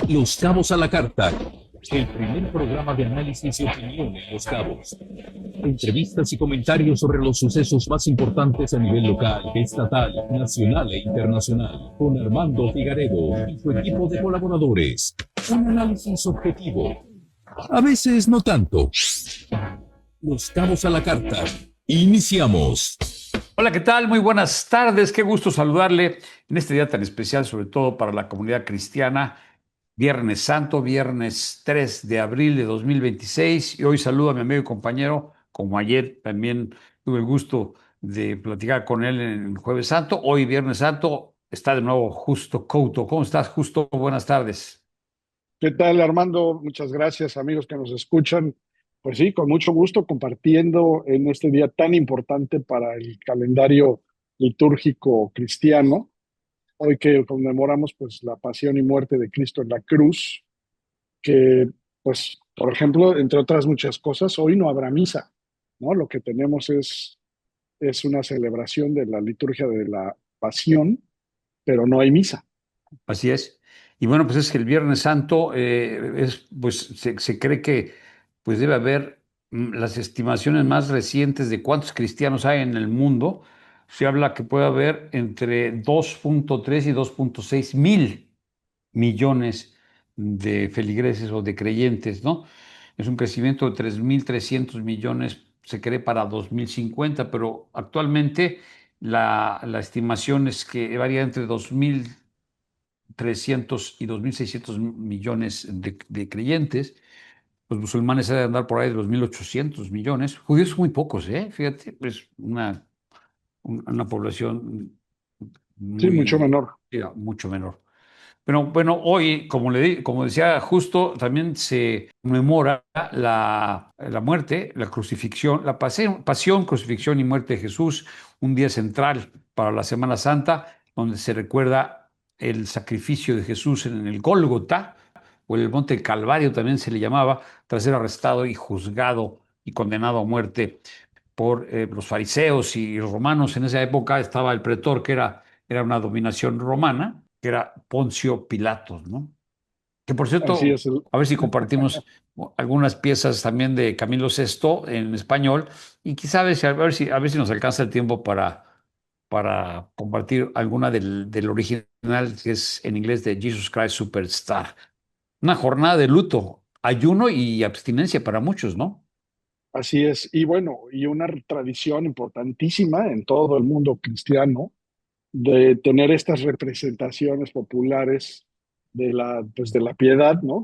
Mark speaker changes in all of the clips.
Speaker 1: Los Cabos a la Carta, el primer programa de análisis y opinión en Los Cabos. Entrevistas y comentarios sobre los sucesos más importantes a nivel local, estatal, nacional e internacional, con Armando Figaredo y su equipo de colaboradores. Un análisis objetivo. A veces no tanto. Los Cabos a la Carta. Iniciamos.
Speaker 2: Hola, ¿qué tal? Muy buenas tardes. Qué gusto saludarle en este día tan especial, sobre todo para la comunidad cristiana. Viernes Santo, viernes 3 de abril de 2026. Y hoy saludo a mi amigo y compañero, como ayer también tuve el gusto de platicar con él en el Jueves Santo. Hoy, Viernes Santo, está de nuevo Justo Couto. ¿Cómo estás, Justo? Buenas tardes.
Speaker 3: ¿Qué tal, Armando? Muchas gracias, amigos que nos escuchan. Pues sí, con mucho gusto compartiendo en este día tan importante para el calendario litúrgico cristiano, hoy que conmemoramos pues la pasión y muerte de Cristo en la cruz, que pues, por ejemplo, entre otras muchas cosas, hoy no habrá misa, ¿no? Lo que tenemos es una celebración de la liturgia de la pasión, pero no hay misa.
Speaker 2: Así es. Y bueno, pues es que el Viernes Santo pues se cree que pues debe haber las estimaciones más recientes de cuántos cristianos hay en el mundo. Se habla que puede haber entre 2.3 y 2.6 mil millones de feligreses o de creyentes, ¿no? Es un crecimiento de 3.300 millones, se cree para 2050, pero actualmente la estimación es que varía entre 2.300 y 2.600 millones de creyentes. Los musulmanes deben andar por ahí de los 1.800 millones. Judíos son muy pocos, ¿eh? Fíjate, es una población
Speaker 3: Sí, mucho
Speaker 2: muy,
Speaker 3: menor.
Speaker 2: mucho menor. Pero bueno, hoy, como decía Justo, también se conmemora la muerte, la crucifixión, la pasión, crucifixión y muerte de Jesús, un día central para la Semana Santa, donde se recuerda el sacrificio de Jesús en el Gólgota, o en el Monte del Calvario también se le llamaba, tras ser arrestado y juzgado y condenado a muerte por los fariseos y romanos. En esa época estaba el pretor, que era una dominación romana, que era Poncio Pilatos, ¿no? Que por
Speaker 3: Así
Speaker 2: cierto,
Speaker 3: es.
Speaker 2: a ver si compartimos algunas piezas también de Camilo Sesto en español y quizá a ver si nos alcanza el tiempo para compartir alguna del original, que es en inglés, de Jesus Christ Superstar. Una jornada de luto, ayuno y abstinencia para muchos, ¿no?
Speaker 3: Así es, y bueno, y una tradición importantísima en todo el mundo cristiano de tener estas representaciones populares pues de la piedad, ¿no?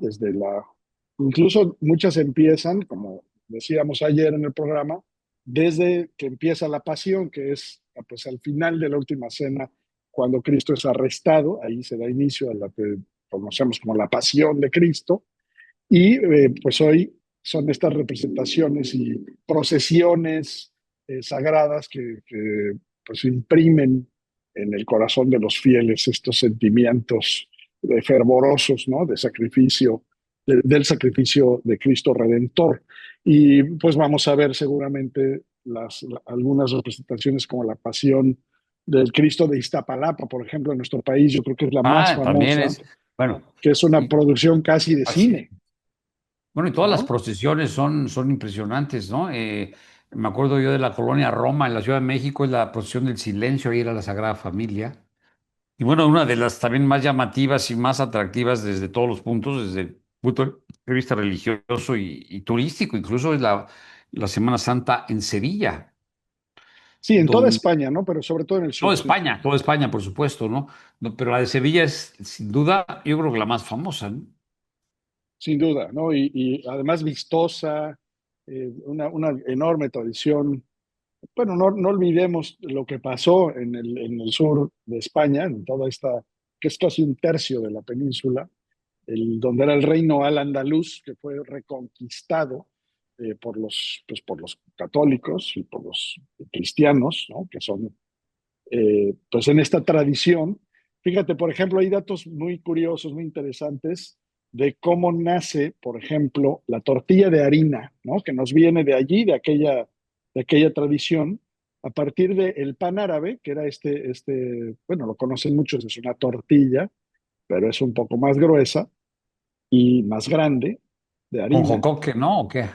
Speaker 3: Incluso muchas empiezan, como decíamos ayer en el programa, desde que empieza la pasión, que es pues al final de la última cena, cuando Cristo es arrestado, ahí se da inicio a la que conocemos como la pasión de Cristo, y pues hoy son estas representaciones y procesiones sagradas que pues imprimen en el corazón de los fieles estos sentimientos fervorosos, ¿no? De sacrificio, del sacrificio de Cristo Redentor. Y pues vamos a ver seguramente algunas representaciones como la pasión del Cristo de Iztapalapa, por ejemplo, en nuestro país, yo creo que es la más
Speaker 2: También
Speaker 3: famosa,
Speaker 2: es, bueno,
Speaker 3: que es una
Speaker 2: y
Speaker 3: producción casi de
Speaker 2: así.
Speaker 3: cine,
Speaker 2: Bueno, y todas las
Speaker 3: ¿no?
Speaker 2: procesiones son impresionantes, ¿no? Me acuerdo yo de la colonia Roma, en la Ciudad de México, es la procesión del silencio, ir a la Sagrada Familia. Y bueno, una de las también más llamativas y más atractivas desde todos los puntos, desde el punto de vista religioso y turístico, incluso es la Semana Santa en Sevilla,
Speaker 3: Sí, en toda
Speaker 2: donde
Speaker 3: España, ¿no? Pero sobre todo en el sur, sí,
Speaker 2: Toda España, por supuesto, ¿no? No, pero la de Sevilla es, sin duda, yo creo que la más famosa, ¿no?
Speaker 3: sin duda, ¿no? Y además vistosa, una enorme tradición. Bueno, no olvidemos lo que pasó en el sur de España, en toda esta, que es casi un tercio de la península, donde era el reino al-Andaluz, que fue reconquistado por los católicos y por los cristianos, ¿no? Que son pues en esta tradición. Fíjate, por ejemplo, hay datos muy curiosos, muy interesantes de cómo nace, por ejemplo, la tortilla de harina, ¿no? Que nos viene de allí, de aquella tradición, a partir del pan árabe, que era bueno, lo conocen muchos, es una tortilla, pero es un poco más gruesa, y más grande de
Speaker 2: Con
Speaker 3: harina.
Speaker 2: jocoque, ¿no? ¿O qué?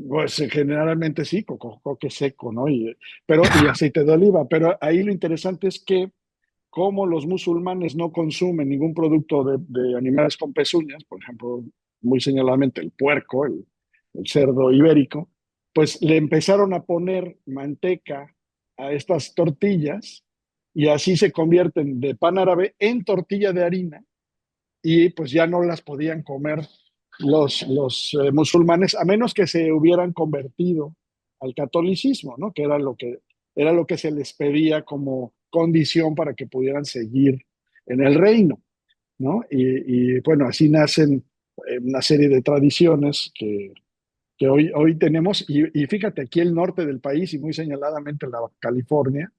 Speaker 3: Pues generalmente sí, coco seco, ¿no? Y aceite de oliva. Pero ahí lo interesante es que como los musulmanes no consumen ningún producto de animales con pezuñas, por ejemplo, muy señaladamente el puerco, el cerdo ibérico, pues le empezaron a poner manteca a estas tortillas y así se convierten de pan árabe en tortilla de harina y pues ya no las podían comer los musulmanes a menos que se hubieran convertido al catolicismo, ¿no? Que era lo que se les pedía como condición para que pudieran seguir en el reino, ¿no? Y bueno, así nacen una serie de tradiciones que hoy tenemos. Y fíjate, aquí el norte del país y muy señaladamente la Baja California,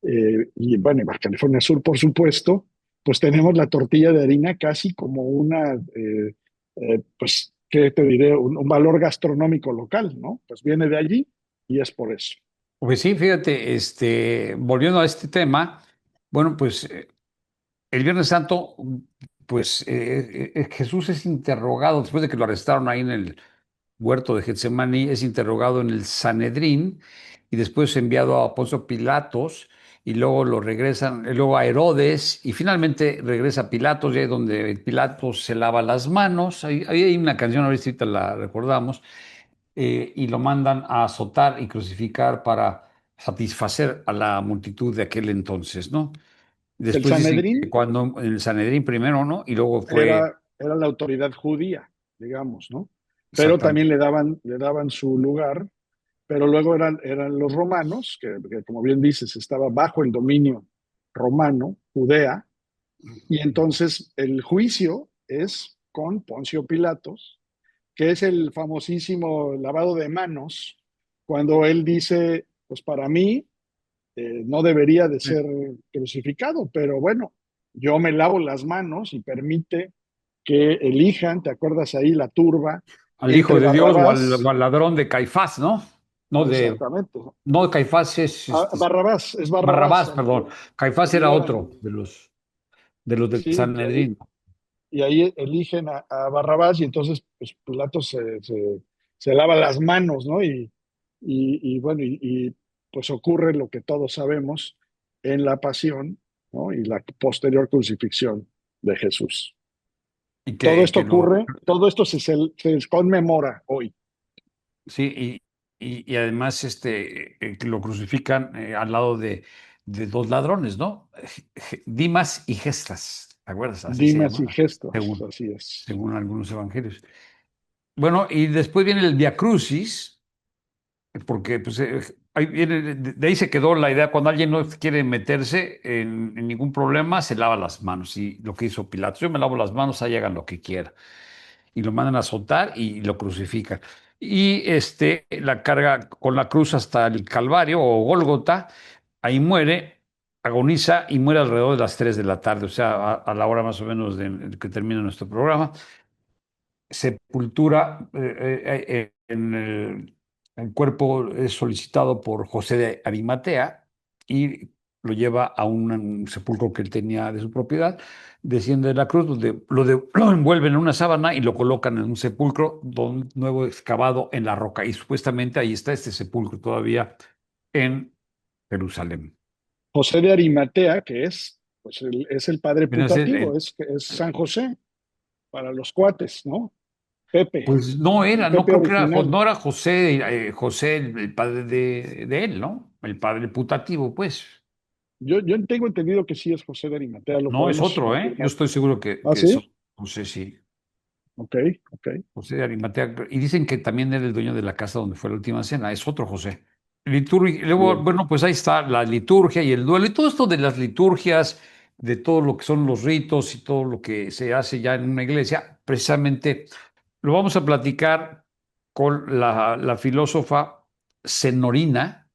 Speaker 3: y bueno, y Baja California Sur, por supuesto, pues tenemos la tortilla de harina casi como una, pues, ¿qué te diré? Un valor gastronómico local, ¿no? Pues viene de allí y es por eso.
Speaker 2: Pues sí, fíjate, volviendo a este tema, bueno, pues el Viernes Santo, pues Jesús es interrogado después de que lo arrestaron ahí en el huerto de Getsemaní, es interrogado en el Sanedrín y después enviado a Poncio Pilatos y luego lo regresan, luego a Herodes y finalmente regresa a Pilatos, y ahí es donde Pilatos se lava las manos. Ahí hay una canción, ahorita la recordamos, y lo mandan a azotar y crucificar para satisfacer a la multitud de aquel entonces, ¿no?
Speaker 3: El
Speaker 2: Después dicen que
Speaker 3: Sanedrín
Speaker 2: cuando en el Sanedrín primero, ¿no? Y luego fue
Speaker 3: era la autoridad judía, digamos, ¿no? Pero también
Speaker 2: exactamente.
Speaker 3: le daban su lugar, pero luego eran los romanos, que como bien dices, estaba bajo el dominio romano, Judea, y entonces el juicio es con Poncio Pilatos, que es el famosísimo lavado de manos, cuando él dice, pues para mí no debería de ser crucificado, pero bueno, yo me lavo las manos y permite que elijan, ¿te acuerdas ahí la turba
Speaker 2: Al Hijo
Speaker 3: entre
Speaker 2: de Dios o
Speaker 3: Barrabás?
Speaker 2: al ladrón de Caifás, ¿no? No de,
Speaker 3: Exactamente.
Speaker 2: no de Caifás es
Speaker 3: Barrabás, es Barrabás,
Speaker 2: Barrabás,
Speaker 3: al que
Speaker 2: perdón. Caifás era
Speaker 3: liberan.
Speaker 2: otro de los del
Speaker 3: Sí,
Speaker 2: Sanedrín.
Speaker 3: y ahí eligen a Barrabás y entonces pues, Pilatos se lava las manos, ¿no? Y bueno, pues ocurre lo que todos sabemos en la pasión, ¿no? Y la posterior crucifixión de Jesús.
Speaker 2: Y
Speaker 3: Todo
Speaker 2: que
Speaker 3: esto
Speaker 2: lo,
Speaker 3: ocurre, todo esto se conmemora hoy.
Speaker 2: sí, y además que lo crucifican al lado de dos ladrones, ¿no? Dimas y Gestas, ¿te acuerdas? Así se
Speaker 3: Dimas y
Speaker 2: llama,
Speaker 3: gestos,
Speaker 2: según,
Speaker 3: así es.
Speaker 2: según algunos evangelios. Bueno, y después viene el Via Crucis, porque pues, ahí viene, de ahí se quedó la idea, cuando alguien no quiere meterse en ningún problema, se lava las manos. Y lo que hizo Pilatos, yo me lavo las manos, ahí hagan lo que quieran. Y lo mandan a azotar y lo crucifican. Y la carga con la cruz hasta el Calvario o Gólgota, ahí muere, agoniza y muere alrededor de las 3 de la tarde, o sea, a la hora más o menos de que termina nuestro programa. Sepultura el cuerpo es solicitado por José de Arimatea y lo lleva a un sepulcro que él tenía de su propiedad, desciende de la cruz, donde lo envuelven en una sábana y lo colocan en un sepulcro nuevo excavado en la roca. Y supuestamente ahí está este sepulcro todavía en Jerusalén.
Speaker 3: José de Arimatea, que es, pues es el padre
Speaker 2: Viene a ser
Speaker 3: putativo, es San José para los cuates, ¿no? Pepe,
Speaker 2: pues no
Speaker 3: el
Speaker 2: era, no
Speaker 3: Pepe
Speaker 2: creo que era,
Speaker 3: original.
Speaker 2: no era José, José el padre de él, ¿no? El padre putativo, pues.
Speaker 3: Yo tengo entendido que sí es José de Arimatea, lo
Speaker 2: No es
Speaker 3: podemos
Speaker 2: otro, ¿eh? Yo
Speaker 3: confirmar.
Speaker 2: estoy seguro
Speaker 3: ¿Ah,
Speaker 2: que es
Speaker 3: sí?
Speaker 2: José, sí.
Speaker 3: Ok, ok.
Speaker 2: José de Arimatea. Y dicen que también era el dueño de la casa donde fue la última cena. Es otro José. Liturgia, luego,
Speaker 3: Bien.
Speaker 2: bueno, pues ahí está la liturgia y el duelo y todo esto de las liturgias, de todo lo que son los ritos y todo lo que se hace ya en una iglesia, precisamente lo vamos a platicar con la filósofa Zenorina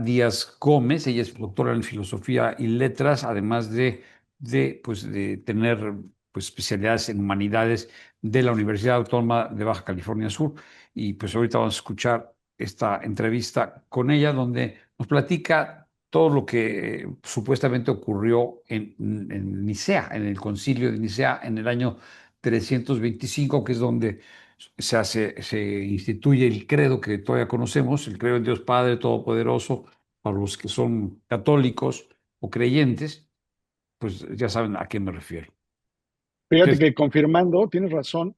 Speaker 2: Díaz Gómez. Ella es doctora en filosofía y letras, además pues, de tener pues, especialidades en humanidades de la Universidad Autónoma de Baja California Sur. Y pues ahorita vamos a escuchar esta entrevista con ella, donde nos platica todo lo que supuestamente ocurrió en Nicea, en el concilio de Nicea en el año 1325, que es donde se instituye el credo que todavía conocemos, el credo en Dios Padre Todopoderoso, para los que son católicos o creyentes, pues ya saben a qué me refiero.
Speaker 3: Fíjate
Speaker 2: Entonces,
Speaker 3: que confirmando, tienes razón.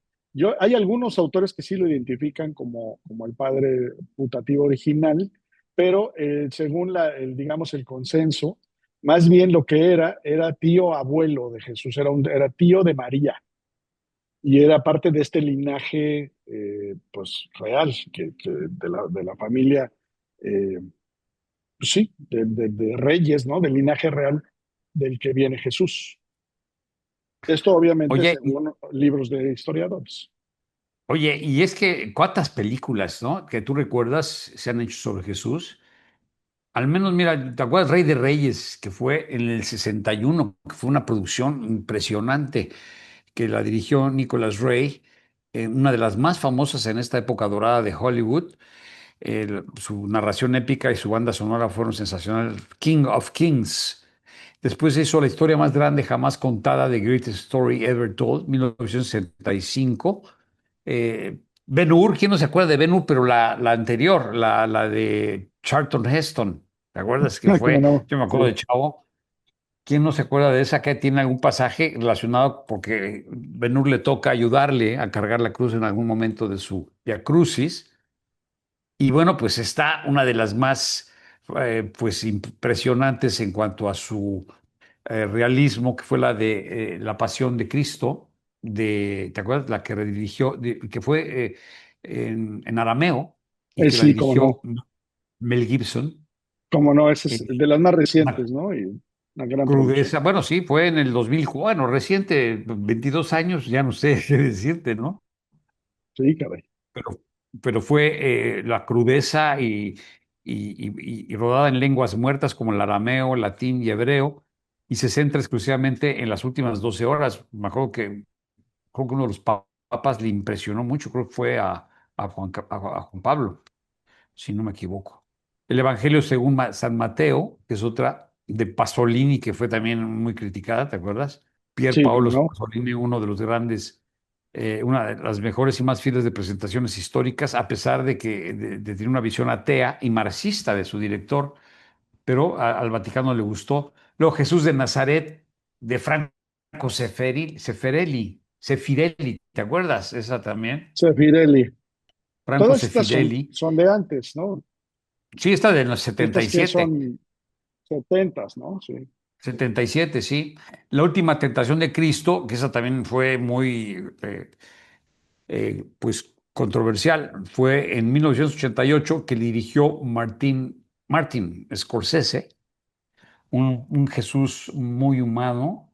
Speaker 3: Hay algunos autores que sí lo identifican como el padre putativo original, pero según digamos, el consenso, más bien lo que era tío abuelo de Jesús, era tío de María y era parte de este linaje, pues real, de la familia, eh, pues sí, de reyes, ¿no? Del linaje real del que viene Jesús. Esto obviamente
Speaker 2: oye,
Speaker 3: según libros de historiadores.
Speaker 2: oye, y es que cuántas películas, ¿no? Que tú recuerdas se han hecho sobre Jesús. Al menos, mira, ¿te acuerdas Rey de Reyes, que fue en el 61, que fue una producción impresionante, que la dirigió Nicholas Ray, una de las más famosas en esta época dorada de Hollywood? Su narración épica y su banda sonora fueron sensacionales. King of Kings. Después hizo la historia más grande jamás contada, The Greatest Story Ever Told, 1965. Ben-Hur, ¿quién no se acuerda de Ben-Hur? Pero la anterior, la de Charlton Heston, ¿te acuerdas que
Speaker 3: ¿Cómo
Speaker 2: fue?
Speaker 3: no?
Speaker 2: Yo me
Speaker 3: Sí.
Speaker 2: acuerdo de Chavo. ¿Quién no se acuerda de esa que tiene algún pasaje relacionado porque Ben-Hur le toca ayudarle a cargar la cruz en algún momento de su Via Crucis? Y bueno, pues está una de las más pues impresionantes en cuanto a su realismo, que fue la de La Pasión de Cristo, ¿te acuerdas? La que redirigió, que fue en arameo y que la
Speaker 3: Sí, cómo
Speaker 2: dirigió
Speaker 3: no.
Speaker 2: Mel Gibson.
Speaker 3: Cómo no, ese es
Speaker 2: eh,
Speaker 3: de las más
Speaker 2: una
Speaker 3: recientes, ¿no? Y una gran producción.
Speaker 2: crudeza, bueno, sí, fue en el 2000, bueno, reciente, 22 años, ya no sé qué decirte, ¿no?
Speaker 3: Sí, caray.
Speaker 2: pero, pero fue la crudeza y rodada en lenguas muertas como el arameo, latín y hebreo, y se centra exclusivamente en las últimas 12 horas. Me acuerdo que creo que uno de los papas le impresionó mucho, creo que fue a Juan Pablo, si no me equivoco. El Evangelio según San Mateo, que es otra de Pasolini, que fue también muy criticada, ¿te acuerdas? Pier
Speaker 3: Sí, cómo
Speaker 2: Paolo
Speaker 3: no.
Speaker 2: Pasolini, uno de los grandes, una de las mejores y más fieles de presentaciones históricas, a pesar de que de tener una visión atea y marxista de su director, pero al Vaticano le gustó. Luego Jesús de Nazaret, de Franco Sefirelli, ¿te acuerdas? Esa también,
Speaker 3: Sefirelli.
Speaker 2: Franco
Speaker 3: Todas estas son,
Speaker 2: Sefirelli.
Speaker 3: son de antes, ¿no?
Speaker 2: Sí, está de los setenta
Speaker 3: Estas
Speaker 2: y
Speaker 3: que
Speaker 2: siete.
Speaker 3: son setentas, ¿no? Sí.
Speaker 2: 77, sí. La última tentación de Cristo, que esa también fue muy, pues, controversial, fue en 1988 que dirigió Martin Scorsese, un Jesús muy humano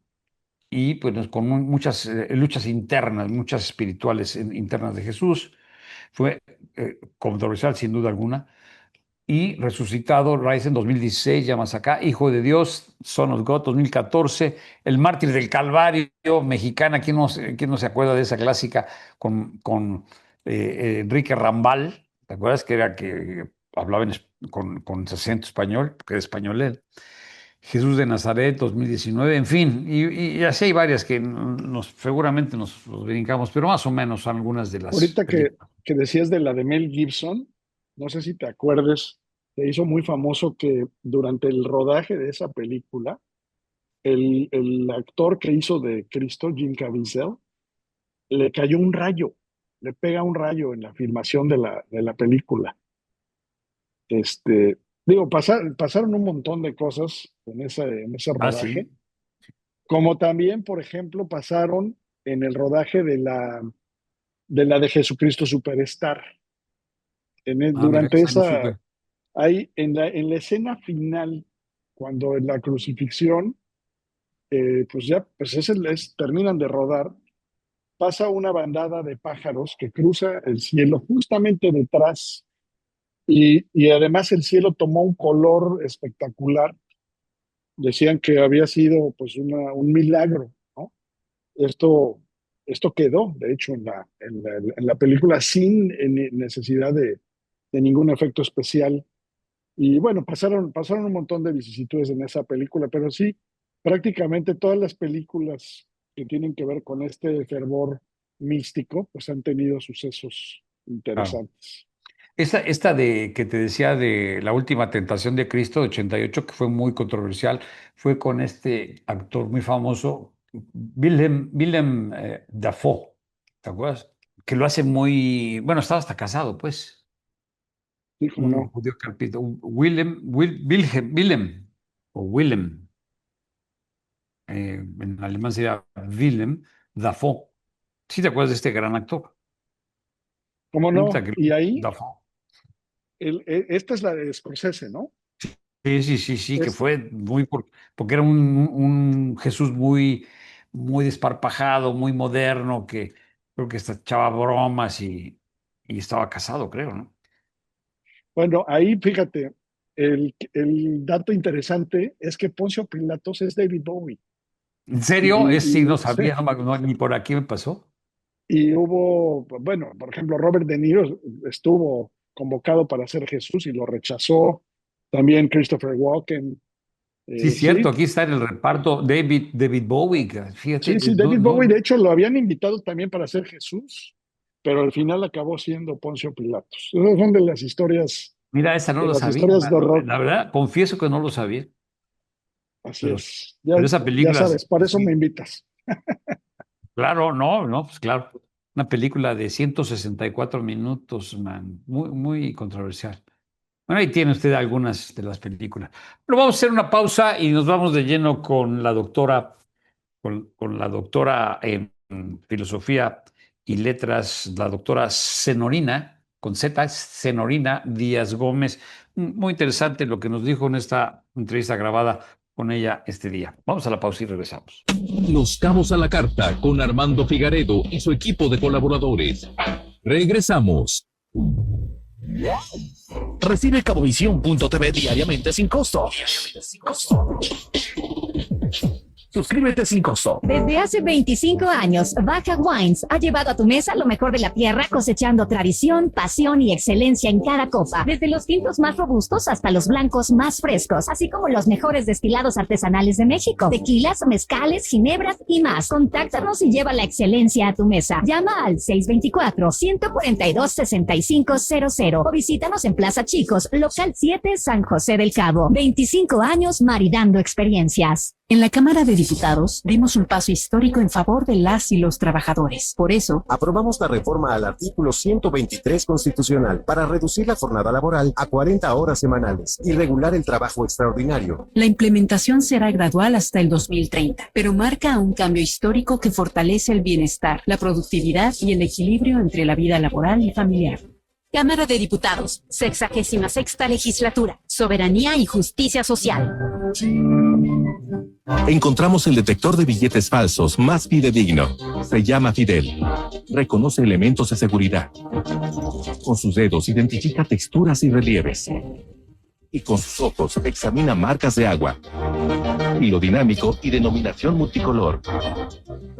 Speaker 2: y pues con muchas luchas internas, muchas espirituales internas de Jesús. Fue controversial sin duda alguna. Y Resucitado, Rise en 2016, llamas acá, Hijo de Dios, Son of God 2014, El Mártir del Calvario, mexicana, quién no se acuerda de esa clásica con Enrique Rambal? ¿Te acuerdas que era que hablaba con acento español, que era español él? Jesús de Nazaret 2019, en fin, y así hay varias que seguramente nos brincamos, pero más o menos son algunas de las
Speaker 3: Ahorita
Speaker 2: películas.
Speaker 3: que decías de la de Mel Gibson, no sé si te acuerdes, se hizo muy famoso que durante el rodaje de esa película, el actor que hizo de Cristo, Jim Caviezel, le cayó un rayo, le pega un rayo en la filmación de la película. Digo, pasaron un montón de cosas en ese
Speaker 2: Ah,
Speaker 3: rodaje,
Speaker 2: sí.
Speaker 3: como también, por ejemplo, pasaron en el rodaje de la de Jesucristo Superstar.
Speaker 2: Ah, mira,
Speaker 3: Durante
Speaker 2: esa no
Speaker 3: esa,
Speaker 2: supe.
Speaker 3: ahí en la escena final, cuando en la crucifixión, pues ya, pues terminan de rodar, pasa una bandada de pájaros que cruza el cielo justamente detrás y además el cielo tomó un color espectacular. Decían que había sido pues un milagro, ¿no? Esto, esto quedó, de hecho, en la película sin necesidad de ningún efecto especial. Y bueno, pasaron un montón de vicisitudes en esa película, pero sí, prácticamente todas las películas que tienen que ver con este fervor místico, pues han tenido sucesos
Speaker 2: Claro.
Speaker 3: interesantes.
Speaker 2: Esta de que te decía de La Última Tentación de Cristo de 88, que fue muy controversial, fue con este actor muy famoso, Willem Dafoe, ¿te acuerdas? Que lo hace muy, bueno, estaba hasta casado, pues,
Speaker 3: Sí, cómo
Speaker 2: un
Speaker 3: no.
Speaker 2: judío carpito, Willem, o Willem, en alemán sería Willem Dafoe. ¿Sí te acuerdas de este gran actor?
Speaker 3: ¿Cómo
Speaker 2: Nunca
Speaker 3: no?
Speaker 2: que
Speaker 3: Y ahí,
Speaker 2: Dafoe.
Speaker 3: esta es la de Scorsese, ¿no?
Speaker 2: Sí, sí, sí, sí, que
Speaker 3: Es,
Speaker 2: fue muy porque era un Jesús muy, muy desparpajado, muy moderno, que creo que hasta echaba bromas y estaba casado, creo, ¿no?
Speaker 3: bueno, ahí fíjate, el dato interesante es que Poncio Pilatos es David Bowie.
Speaker 2: ¿En serio? Es
Speaker 3: Y,
Speaker 2: sí, no
Speaker 3: y, sí,
Speaker 2: sabía, ni por aquí me pasó.
Speaker 3: y hubo, bueno, por ejemplo, Robert De Niro estuvo convocado para ser Jesús y lo rechazó. También Christopher Walken.
Speaker 2: Sí,
Speaker 3: Sí,
Speaker 2: cierto, aquí está en el reparto David Bowie, que fíjate,
Speaker 3: sí, sí,
Speaker 2: no,
Speaker 3: David Bowie,
Speaker 2: no,
Speaker 3: de hecho, lo habían invitado también para ser Jesús, pero al final acabó siendo Poncio Pilatos. Esas son
Speaker 2: mira, esa no
Speaker 3: de
Speaker 2: lo
Speaker 3: las
Speaker 2: sabía,
Speaker 3: historias de horror.
Speaker 2: la verdad, confieso que no lo sabía,
Speaker 3: Así
Speaker 2: pero,
Speaker 3: es. Ya,
Speaker 2: pero esa
Speaker 3: ya
Speaker 2: película,
Speaker 3: sabes, para eso me
Speaker 2: sí,
Speaker 3: invitas.
Speaker 2: claro, no, no, pues claro. Una película de 164 minutos, man, muy, muy controversial. Bueno, ahí tiene usted algunas de las películas. Pero vamos a hacer una pausa y nos vamos de lleno con la doctora, con la doctora en filosofía y letras, la doctora Zenorina, con Z, Zenorina Díaz Gómez. Muy interesante lo que nos dijo en esta entrevista grabada con ella este día. Vamos a la pausa y regresamos.
Speaker 1: Los Cabos a la Carta con Armando Figaredo y su equipo de colaboradores. Regresamos.
Speaker 4: Recibe Cabovisión.tv diariamente sin costo. Suscríbete sin costo.
Speaker 5: Desde hace 25 años, Baja Wines ha llevado a tu mesa lo mejor de la tierra, cosechando tradición, pasión y excelencia en cada copa. Desde los tintos más robustos hasta los blancos más frescos, así como los mejores destilados artesanales de México, tequilas, mezcales, ginebras y más. Contáctanos y lleva la excelencia a tu mesa. Llama al 624-142-6500 o visítanos en Plaza Chicos, local 7, San José del Cabo. 25 años maridando experiencias. En la Cámara de Diputados dimos un paso histórico en favor de las y los trabajadores. Por eso,
Speaker 6: aprobamos la reforma al artículo 123 constitucional para reducir la jornada laboral a 40 horas semanales y regular el trabajo extraordinario.
Speaker 5: la implementación será gradual hasta el 2030, pero marca un cambio histórico que fortalece el bienestar, la productividad y el equilibrio entre la vida laboral y familiar. Cámara de Diputados, 66ª legislatura, soberanía y justicia social.
Speaker 4: Encontramos el detector de billetes falsos más fidedigno. Se llama Fidel. Reconoce elementos de seguridad. Con sus dedos identifica texturas y relieves. Y con sus ojos examina marcas de agua, hilo dinámico y denominación multicolor.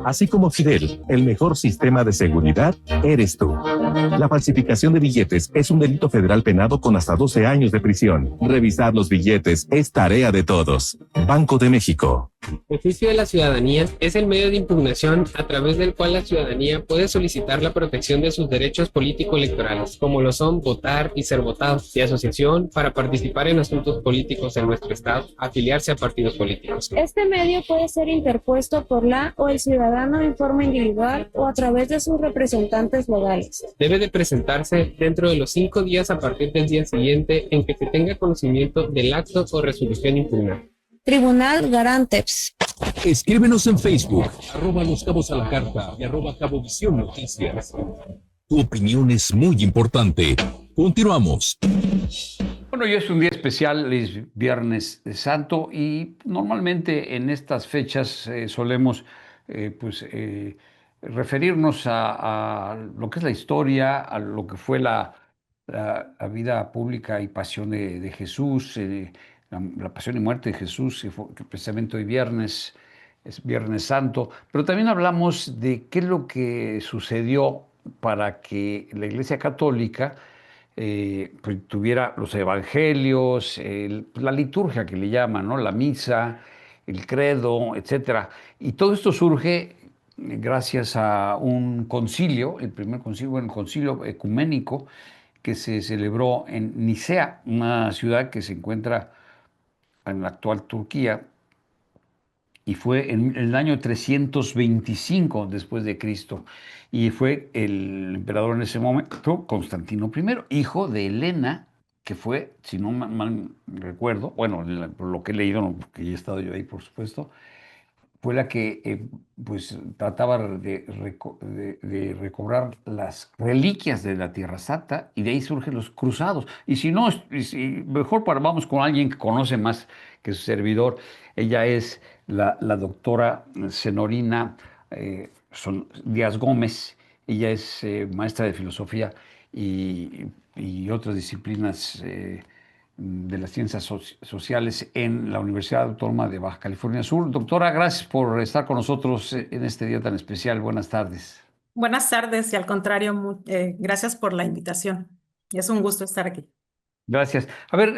Speaker 4: Así como Fidel, el mejor sistema de seguridad eres tú. La falsificación de billetes es un delito federal penado con hasta 12 años de prisión. Revisar los billetes es tarea de todos. Banco de México.
Speaker 7: El juicio de la ciudadanía es el medio de impugnación a través del cual la ciudadanía puede solicitar la protección de sus derechos político-electorales, como lo son votar y ser votados, de asociación para participar en asuntos políticos en nuestro Estado, afiliarse a partidos políticos.
Speaker 8: Este medio puede ser interpuesto por la o el ciudadano en forma individual o a través de sus representantes legales.
Speaker 7: Debe de presentarse dentro de los 5 días a partir del día siguiente en que se tenga conocimiento del acto o resolución impugnada.
Speaker 8: Tribunal Garanteps.
Speaker 1: Escríbenos en Facebook, @Los Cabos a la Carta y @Cabovisión Noticias. Tu opinión es muy importante. Continuamos.
Speaker 2: Bueno, hoy es un día especial, es Viernes Santo y normalmente en estas fechas solemos referirnos a lo que es la historia, a lo que fue la vida pública y pasión de Jesús, la pasión y muerte de Jesús, que precisamente hoy viernes es Viernes Santo, pero también hablamos de qué es lo que sucedió para que la Iglesia Católica pues, tuviera los evangelios, la liturgia que le llaman, ¿no? La misa, el credo, etcétera. Y todo esto surge gracias a un concilio, el primer concilio, bueno, el concilio ecuménico que se celebró en Nicea, una ciudad que se encuentra en la actual Turquía, y fue en el año 325 después de Cristo. Y fue el emperador en ese momento, Constantino I, hijo de Helena, que fue, si no mal recuerdo, bueno, por lo que he leído, no, porque ya he estado yo ahí, por supuesto, fue la que pues trataba de recobrar las reliquias de la Tierra Santa, y de ahí surgen los cruzados. Y si no, mejor vamos con alguien que conoce más que su servidor. Ella es la doctora Senorina Díaz Gómez. Ella es maestra de filosofía y otras disciplinas de las ciencias sociales en la Universidad Autónoma de Baja California Sur. Doctora, gracias por estar con nosotros en este día tan especial. Buenas tardes.
Speaker 9: Buenas tardes y al contrario, gracias por la invitación. Es un gusto estar aquí.
Speaker 2: Gracias. A ver,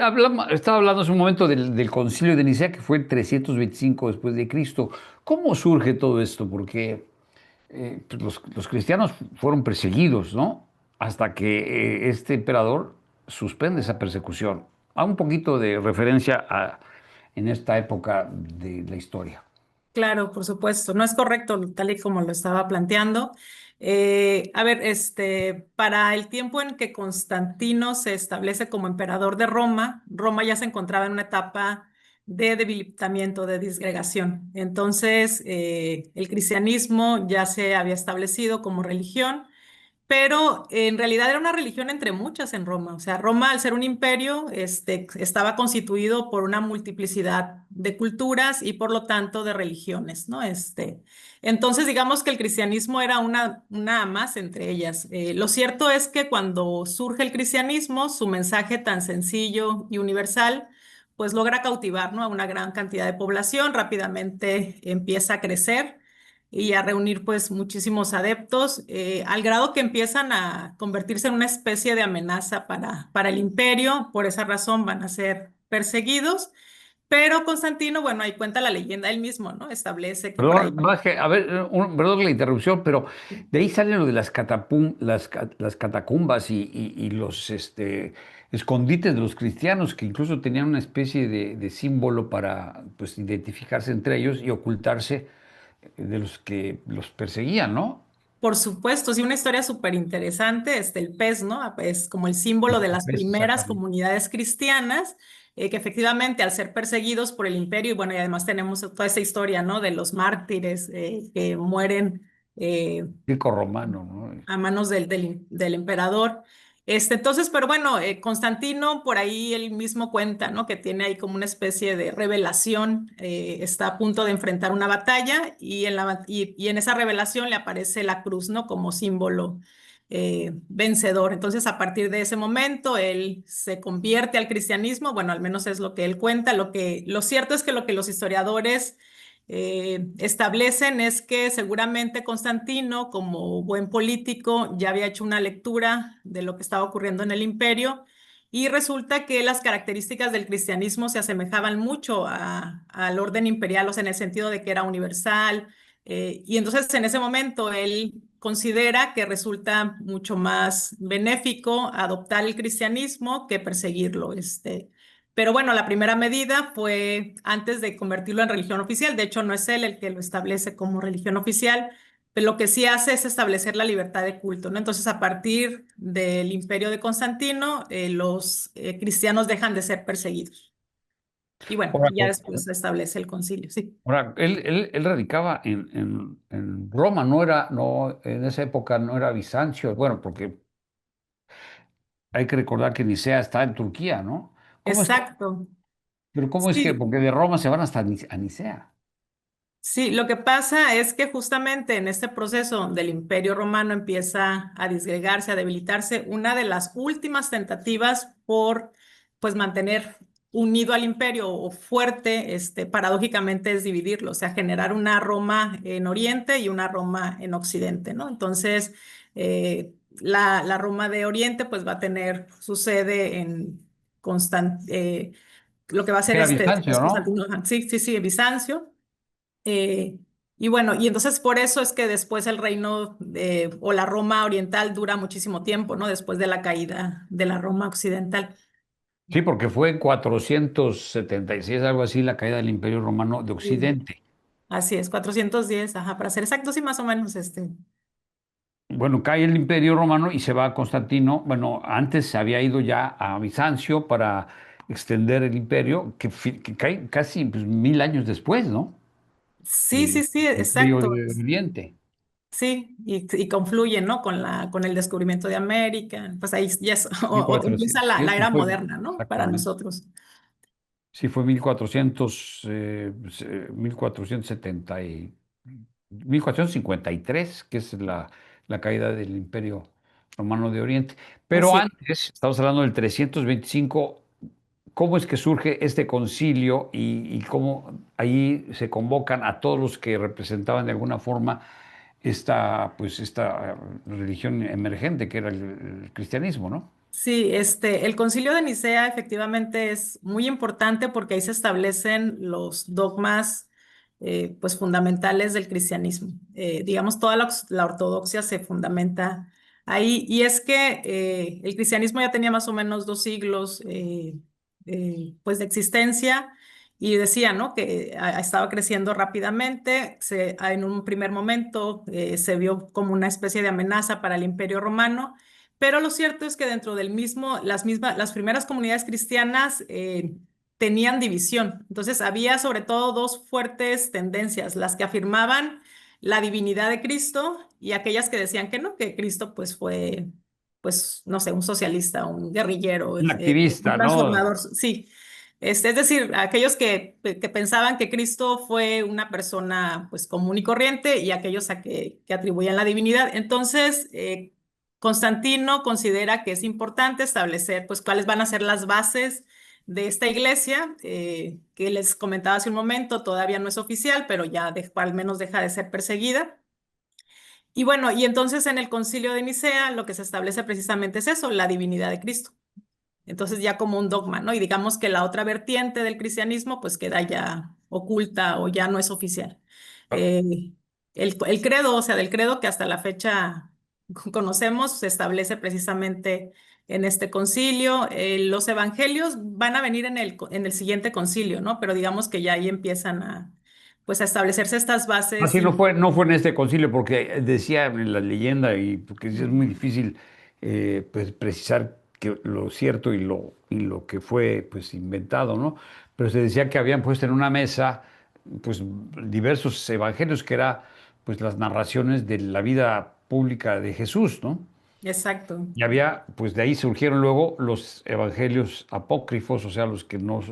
Speaker 2: estaba hablando hace un momento del Concilio de Nicea, que fue en 325 después de Cristo. ¿Cómo surge todo esto? Porque pues los cristianos fueron perseguidos, ¿no? Hasta que este emperador suspende esa persecución. A un poquito de referencia en esta época de la historia.
Speaker 9: Claro, por supuesto. No es correcto tal y como lo estaba planteando. A ver, para el tiempo en que Constantino se establece como emperador de Roma, Roma ya se encontraba en una etapa de debilitamiento, de disgregación. Entonces, el cristianismo ya se había establecido como religión, pero en realidad era una religión entre muchas en Roma. O sea, Roma, al ser un imperio, estaba constituido por una multiplicidad de culturas y por lo tanto de religiones, ¿no? Entonces, digamos que el cristianismo era una más entre ellas. Lo cierto es que cuando surge el cristianismo, su mensaje tan sencillo y universal, pues logra cautivar, ¿no?, a una gran cantidad de población, rápidamente empieza a crecer y a reunir pues muchísimos adeptos, al grado que empiezan a convertirse en una especie de amenaza para el imperio. Por esa razón van a ser perseguidos, pero Constantino, bueno, ahí cuenta la leyenda él mismo, ¿no? Establece que por ahí...
Speaker 2: Perdón, a ver, perdón la interrupción, pero de ahí sale lo de las catacumbas y los escondites de los cristianos, que incluso tenían una especie de símbolo para pues, identificarse entre ellos y ocultarse de los que los perseguían, ¿no?
Speaker 9: Por supuesto, sí, una historia súper interesante, el pez, ¿no? Es como el símbolo de las primeras
Speaker 2: Exactamente.
Speaker 9: comunidades cristianas, que efectivamente al ser perseguidos por el imperio, y bueno, y además tenemos toda esa historia, ¿no?, de los mártires que mueren
Speaker 2: Circo romano, ¿no?
Speaker 9: a manos del emperador. Entonces, pero bueno, Constantino por ahí él mismo cuenta, ¿no?, que tiene ahí como una especie de revelación, está a punto de enfrentar una batalla y en esa revelación le aparece la cruz, ¿no?, como símbolo vencedor. Entonces, a partir de ese momento, él se convierte al cristianismo, bueno, al menos es lo que él cuenta. Lo cierto es que lo que los historiadores establecen es que seguramente Constantino, como buen político, ya había hecho una lectura de lo que estaba ocurriendo en el imperio, y resulta que las características del cristianismo se asemejaban mucho al orden imperial, o sea, en el sentido de que era universal, y entonces en ese momento él considera que resulta mucho más benéfico adoptar el cristianismo que perseguirlo. Pero bueno, la primera medida fue antes de convertirlo en religión oficial. De hecho, no es él el que lo establece como religión oficial, pero lo que sí hace es establecer la libertad de culto, ¿no? Entonces, a partir del imperio de Constantino, los cristianos dejan de ser perseguidos. Y bueno,
Speaker 2: Ahora,
Speaker 9: ya después se establece el concilio, sí.
Speaker 2: ahora, él radicaba en Roma, no era, no, en esa época no era Bizancio, bueno, porque hay que recordar que Nicea está en Turquía, ¿no? ¿Cómo es?
Speaker 9: Exacto.
Speaker 2: Pero ¿cómo es que?
Speaker 9: Sí,
Speaker 2: Porque de Roma se van hasta a Nicea.
Speaker 9: sí, lo que pasa es que justamente en este proceso donde el Imperio Romano empieza a disgregarse, a debilitarse, una de las últimas tentativas por pues mantener unido al imperio o fuerte, paradójicamente es dividirlo, o sea, generar una Roma en Oriente y una Roma en Occidente, ¿no? Entonces, la Roma de Oriente pues va a tener su sede en lo que va a ser
Speaker 2: Era Bizancio, ¿no?
Speaker 9: Constantino, sí, sí, sí, Bizancio. Y bueno, y entonces por eso es que después el reino o la Roma oriental dura muchísimo tiempo, ¿no? Después de la caída de la Roma occidental.
Speaker 2: Sí, porque fue en 476, algo así, la caída del Imperio Romano de
Speaker 9: Sí.
Speaker 2: Occidente.
Speaker 9: Así es, 410, ajá, para ser exactos y más o menos
Speaker 2: Bueno, cae el Imperio Romano y se va a Constantino. Bueno, antes se había ido ya a Bizancio para extender el imperio, que cae casi pues, 1000 años después, ¿no?
Speaker 9: Sí, sí,
Speaker 2: El
Speaker 9: sí,
Speaker 2: Imperio
Speaker 9: exacto.
Speaker 2: de Oriente.
Speaker 9: Sí, y confluye, ¿no? Con el descubrimiento de América. Pues ahí ya es, o empieza
Speaker 2: 1400, sí,
Speaker 9: la era
Speaker 2: fue
Speaker 9: moderna, ¿no? Para
Speaker 2: exactamente.
Speaker 9: nosotros.
Speaker 2: Sí, fue 1400, 1470 y 1453, que es la caída del Imperio Romano de Oriente. Pero
Speaker 9: Así.
Speaker 2: antes, estamos hablando del 325, ¿cómo es que surge este concilio y cómo ahí se convocan a todos los que representaban de alguna forma esta religión emergente que era el cristianismo, ¿no?
Speaker 9: Sí, el Concilio de Nicea efectivamente es muy importante porque ahí se establecen los dogmas pues fundamentales del cristianismo. Digamos, toda la ortodoxia se fundamenta ahí y es que el cristianismo ya tenía más o menos 2 siglos pues de existencia y decía, ¿no? Que estaba creciendo rápidamente. En un primer momento se vio como una especie de amenaza para el Imperio Romano. Pero lo cierto es que dentro del mismo, las primeras comunidades cristianas tenían división. Entonces había sobre todo dos fuertes tendencias, las que afirmaban la divinidad de Cristo y aquellas que decían que no, que Cristo pues fue, pues no sé, un socialista, un guerrillero,
Speaker 2: Un
Speaker 9: un
Speaker 2: activista, ¿no?
Speaker 9: transformador, sí. Es decir, aquellos que pensaban que Cristo fue una persona pues común y corriente y aquellos que atribuían la divinidad. Entonces, Constantino considera que es importante establecer pues cuáles van a ser las bases de esta iglesia, que les comentaba hace un momento, todavía no es oficial, pero ya al menos deja de ser perseguida. Y bueno, y entonces en el Concilio de Nicea lo que se establece precisamente es eso, la divinidad de Cristo. Entonces ya como un dogma, ¿no? Y digamos que la otra vertiente del cristianismo pues queda ya oculta o ya no es oficial. Eh, el credo, o sea, del credo que hasta la fecha conocemos, se establece precisamente en este concilio. Los evangelios van a venir en el siguiente concilio, ¿no? Pero digamos que ya ahí empiezan pues a establecerse estas bases
Speaker 2: Así
Speaker 9: y
Speaker 2: no fue en este concilio, porque decía en la leyenda, y porque es muy difícil pues, precisar lo cierto y lo que fue pues, inventado, ¿no? Pero se decía que habían puesto en una mesa pues, diversos evangelios, que eran pues, las narraciones de la vida pública de Jesús, ¿no?
Speaker 9: exacto.
Speaker 2: Y había, pues de ahí surgieron luego los evangelios apócrifos, o sea, los que no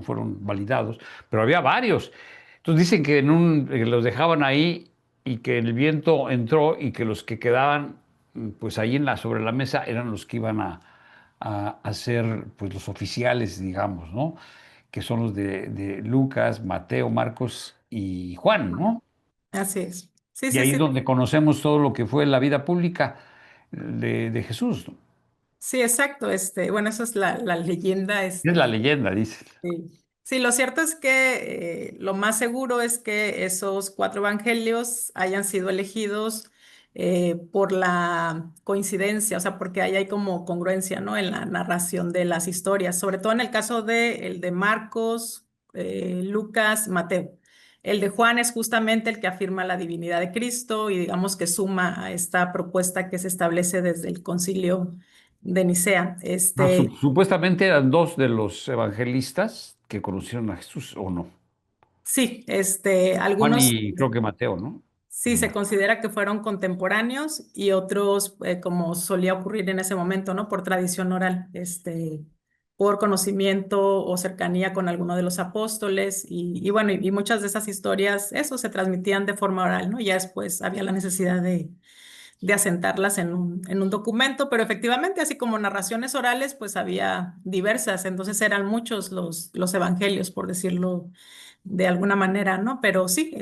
Speaker 2: fueron validados, pero había varios. Entonces dicen que los dejaban ahí y que el viento entró y que los que quedaban pues ahí sobre la mesa eran los que iban a ser pues los oficiales, digamos, ¿no? Que son los de Lucas, Mateo, Marcos y Juan, ¿no?
Speaker 9: Así es. Sí,
Speaker 2: Y
Speaker 9: sí,
Speaker 2: ahí es
Speaker 9: sí.
Speaker 2: donde conocemos todo lo que fue la vida pública de Jesús, ¿no?
Speaker 9: Sí, exacto. Bueno, esa es la leyenda,
Speaker 2: Es la leyenda, dice.
Speaker 9: sí. Sí, lo cierto es que lo más seguro es que esos 4 evangelios hayan sido elegidos por la coincidencia, o sea, porque ahí hay como congruencia, ¿no? En la narración de las historias, sobre todo en el caso de el de Marcos, Lucas, Mateo. El de Juan es justamente el que afirma la divinidad de Cristo y digamos que suma a esta propuesta que se establece desde el Concilio de Nicea.
Speaker 2: No, supuestamente eran dos de los evangelistas que conocieron a Jesús, ¿o no?
Speaker 9: Sí,
Speaker 2: Juan
Speaker 9: algunos
Speaker 2: y creo que Mateo, ¿no?
Speaker 9: sí se considera que fueron contemporáneos y otros, como solía ocurrir en ese momento, ¿no? Por tradición oral, por conocimiento o cercanía con alguno de los apóstoles y bueno, y muchas de esas historias, eso se transmitían de forma oral, ¿no? Ya después había la necesidad de asentarlas en un documento, pero efectivamente, así como narraciones orales, pues había diversas, entonces eran muchos los evangelios, por decirlo de alguna manera, ¿no? Pero sí,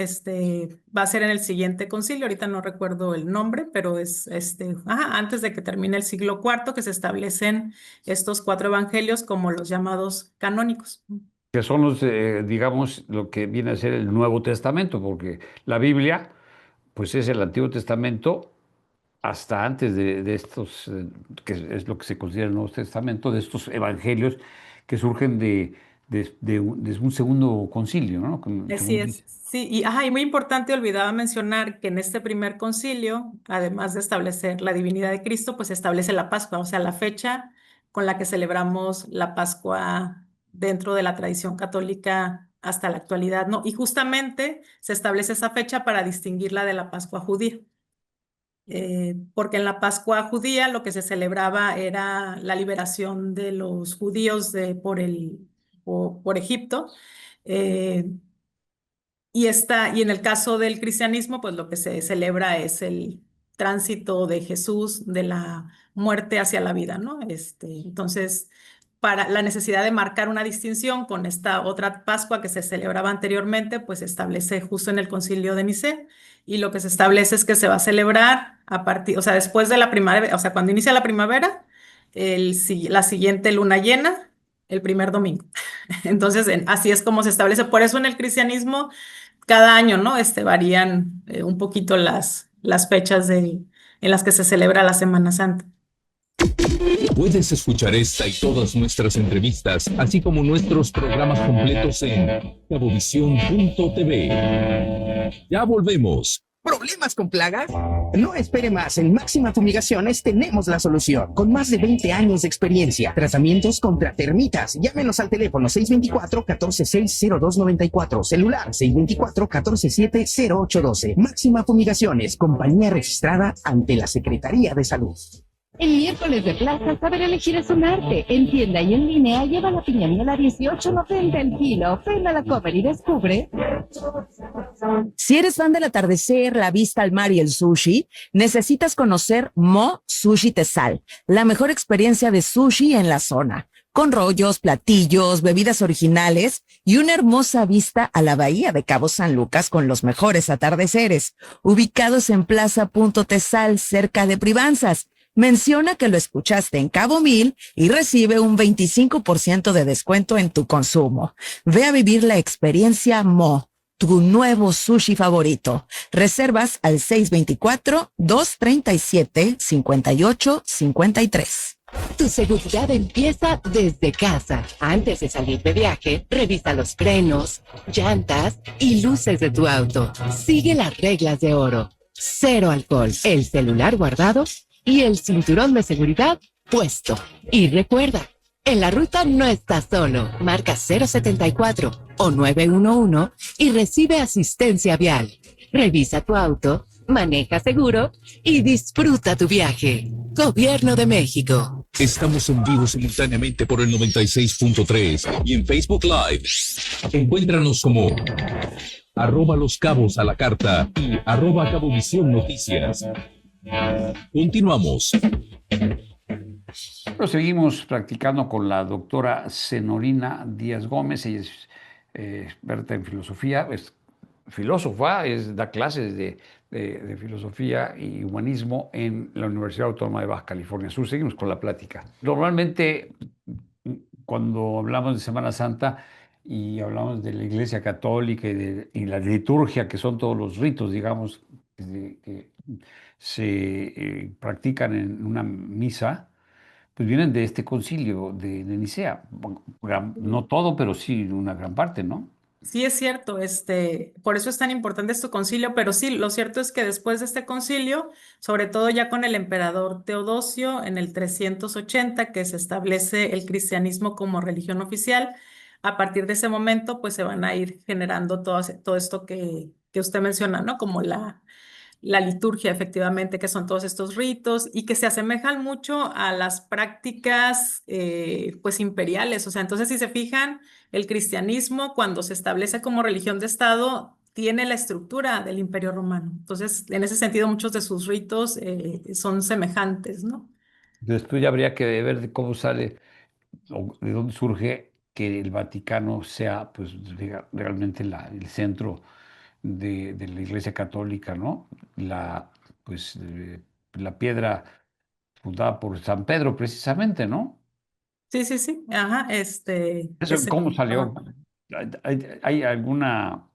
Speaker 9: va a ser en el siguiente concilio, ahorita no recuerdo el nombre, pero es antes de que termine el siglo IV que se establecen estos 4 evangelios como los llamados canónicos.
Speaker 2: que son los, digamos, lo que viene a ser el Nuevo Testamento, porque la Biblia, pues es el Antiguo Testamento hasta antes de estos, que es lo que se considera el Nuevo Testamento, de estos evangelios que surgen de un segundo concilio, ¿no?
Speaker 9: Así es, sí, y muy importante, olvidaba mencionar que en este primer concilio, además de establecer la divinidad de Cristo, pues se establece la Pascua, o sea, la fecha con la que celebramos la Pascua dentro de la tradición católica hasta la actualidad, ¿no? Y justamente se establece esa fecha para distinguirla de la Pascua judía. Porque en la Pascua judía lo que se celebraba era la liberación de los judíos por Egipto. eh, y en el caso del cristianismo, pues lo que se celebra es el tránsito de Jesús de la muerte hacia la vida, ¿no? Entonces, para la necesidad de marcar una distinción con esta otra Pascua que se celebraba anteriormente, pues se establece justo en el Concilio de Nicea. Y lo que se establece es que se va a celebrar a partir, o sea, después de la primavera, o sea, cuando inicia la primavera, la siguiente luna llena, el primer domingo. Entonces, así es como se establece. Por eso en el cristianismo cada año, ¿no? Varían un poquito las fechas en las que se celebra la Semana Santa.
Speaker 1: Puedes escuchar esta y todas nuestras entrevistas, así como nuestros programas completos en cabovisión.tv. Ya volvemos.
Speaker 10: ¿Problemas con plagas? No espere más, en Máxima Fumigaciones tenemos la solución. Con más de 20 años de experiencia, tratamientos contra termitas. Llámenos al teléfono 624-146-0294, celular 624-147-0812. Máxima Fumigaciones, compañía registrada ante la Secretaría de Salud.
Speaker 5: El miércoles de plaza, saber elegir es un arte. En tienda y en línea, lleva la piñañola a 18.90 el kilo. Ven a la Comer y descubre.
Speaker 11: Si eres fan del atardecer, la vista al mar y el sushi, necesitas conocer Mo Sushi Tesal, la mejor experiencia de sushi en la zona, con rollos, platillos, bebidas originales y una hermosa vista a la bahía de Cabo San Lucas con los mejores atardeceres, ubicados en Plaza Punto Tesal, cerca de Privanzas. Menciona que lo escuchaste en Cabo Mil y recibe un 25% de descuento en tu consumo. Ve a vivir la experiencia Mo, tu nuevo sushi favorito. Reservas al 624-237-5853.
Speaker 12: Tu seguridad empieza desde casa. Antes de salir de viaje, revisa los frenos, llantas y luces de tu auto. Sigue las reglas de oro. Cero alcohol, el celular guardado y el cinturón de seguridad puesto. Y recuerda, en la ruta no estás solo. Marca 074 o 911 y recibe asistencia vial. Revisa tu auto, maneja seguro y disfruta tu viaje. Gobierno de México.
Speaker 1: Estamos en vivo simultáneamente por el 96.3 y en Facebook Live. Encuéntranos como @Los Cabos a la Carta y @Cabovisión Noticias. Continuamos.
Speaker 2: Pero seguimos practicando con la doctora Zenolina Díaz Gómez. Ella es experta en filosofía, es filósofa, da clases de filosofía y humanismo en la Universidad Autónoma de Baja California Sur. Seguimos con la plática. Normalmente, cuando hablamos de Semana Santa y hablamos de la Iglesia Católica y la liturgia, que son todos los ritos, digamos, que se practican en una misa, pues vienen de este concilio de Nicea. No todo, pero sí una gran parte, ¿no?
Speaker 9: Sí, es cierto, por eso es tan importante este concilio, pero sí, lo cierto es que después de este concilio, sobre todo ya con el emperador Teodosio en el 380, que se establece el cristianismo como religión oficial, a partir de ese momento, pues se van a ir generando todo esto que usted menciona, ¿no? Como la liturgia, efectivamente, que son todos estos ritos y que se asemejan mucho a las prácticas, pues, imperiales. O sea, entonces, si se fijan, el cristianismo, cuando se establece como religión de Estado, tiene la estructura del Imperio Romano. Entonces, en ese sentido, muchos de sus ritos son semejantes, ¿no?
Speaker 2: Después ya habría que ver de cómo sale o de dónde surge que el Vaticano sea, pues, realmente el centro de la Iglesia Católica, ¿no? Pues, la piedra fundada por San Pedro, precisamente, ¿no?
Speaker 9: Sí, sí, sí. Ajá,
Speaker 2: ¿Cómo salió? ¿Hay alguna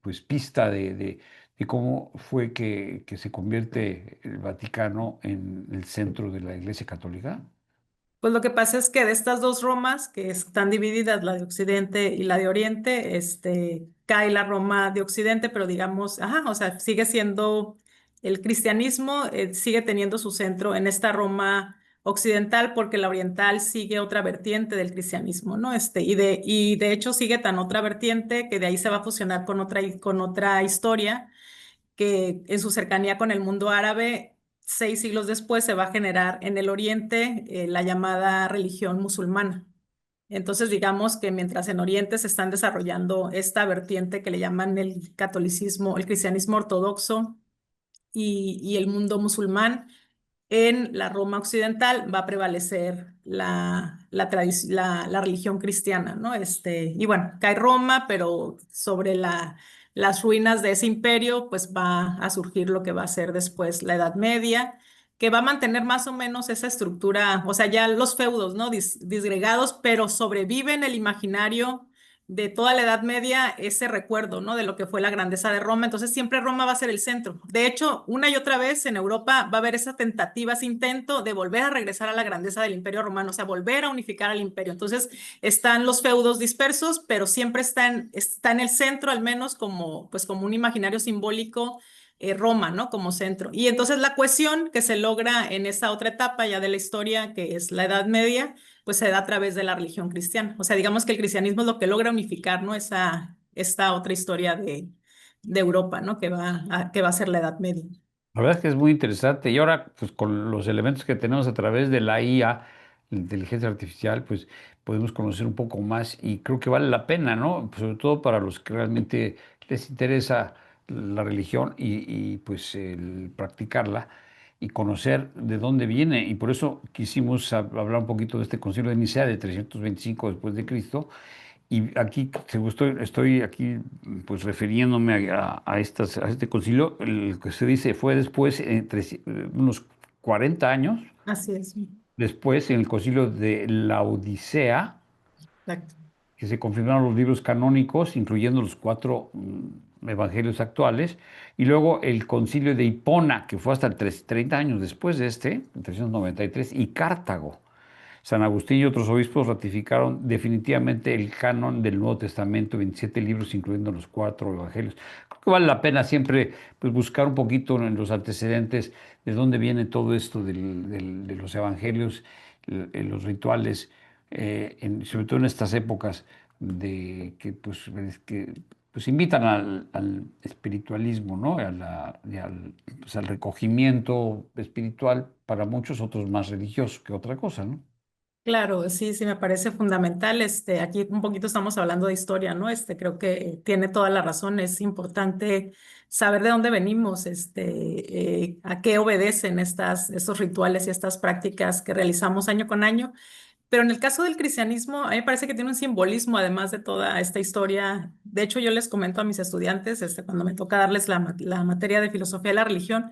Speaker 2: pues pista de cómo fue que se convierte el Vaticano en el centro de la Iglesia Católica?
Speaker 9: Pues lo que pasa es que de estas dos Romas, que están divididas, la de Occidente y la de Oriente, cae la Roma de Occidente, pero digamos, o sea, sigue siendo el cristianismo, sigue teniendo su centro en esta Roma occidental, porque la oriental sigue otra vertiente del cristianismo, ¿no? Y de hecho sigue tan otra vertiente que de ahí se va a fusionar con otra historia que en su cercanía con el mundo árabe, 6 siglos después se va a generar en el Oriente la llamada religión musulmana. Entonces, digamos que mientras en Oriente se están desarrollando esta vertiente que le llaman el catolicismo, el cristianismo ortodoxo y el mundo musulmán, en la Roma occidental va a prevalecer la religión cristiana, ¿no? Y bueno, cae Roma, pero sobre las ruinas de ese imperio, pues va a surgir lo que va a ser después la Edad Media, que va a mantener más o menos esa estructura, o sea, ya los feudos, ¿no? Disgregados, pero sobrevive en el imaginario de toda la Edad Media ese recuerdo, ¿no? De lo que fue la grandeza de Roma. Entonces siempre Roma va a ser el centro. De hecho, una y otra vez en Europa va a haber esa tentativa, ese intento de volver a regresar a la grandeza del Imperio Romano, o sea, volver a unificar al imperio. Entonces están los feudos dispersos, pero siempre está en el centro, al menos pues como un imaginario simbólico, Roma, ¿no? Como centro. Y entonces la cohesión que se logra en esa otra etapa ya de la historia, que es la Edad Media, pues se da a través de la religión cristiana. O sea, digamos que el cristianismo es lo que logra unificar, ¿no? Esta otra historia de Europa, ¿no? Que va a ser la Edad Media.
Speaker 2: La verdad es que es muy interesante. Y ahora, pues con los elementos que tenemos a través de la IA, la inteligencia artificial, pues podemos conocer un poco más y creo que vale la pena, ¿no? Pues, sobre todo para los que realmente les interesa la religión pues el practicarla y conocer de dónde viene. Y por eso quisimos hablar un poquito de este concilio de Nicea de 325 después de Cristo. Y aquí estoy aquí pues refiriéndome a este concilio, el que se dice fue después, entre unos 40 años
Speaker 9: Así es.
Speaker 2: después, en el concilio de la Odisea,
Speaker 9: Exacto.
Speaker 2: que se confirmaron los libros canónicos, incluyendo los 4 evangelios actuales, y luego el concilio de Hipona, que fue hasta 30 años después de en 393, y Cartago. San Agustín y otros obispos ratificaron definitivamente el canon del Nuevo Testamento, 27 libros, incluyendo los 4 evangelios. Creo que vale la pena siempre pues, buscar un poquito en los antecedentes de dónde viene todo esto de los evangelios, los rituales, sobre todo en estas épocas que pues invitan al espiritualismo, ¿no? Pues, al recogimiento espiritual para muchos, otros más religiosos que otra cosa, ¿no?
Speaker 9: Claro, sí, sí, me parece fundamental. Aquí un poquito estamos hablando de historia, ¿no? Creo que tiene toda la razón. Es importante saber de dónde venimos, a qué obedecen estos rituales y estas prácticas que realizamos año con año. Pero en el caso del cristianismo, a mí me parece que tiene un simbolismo, además de toda esta historia. De hecho, yo les comento a mis estudiantes, cuando me toca darles la materia de filosofía de la religión,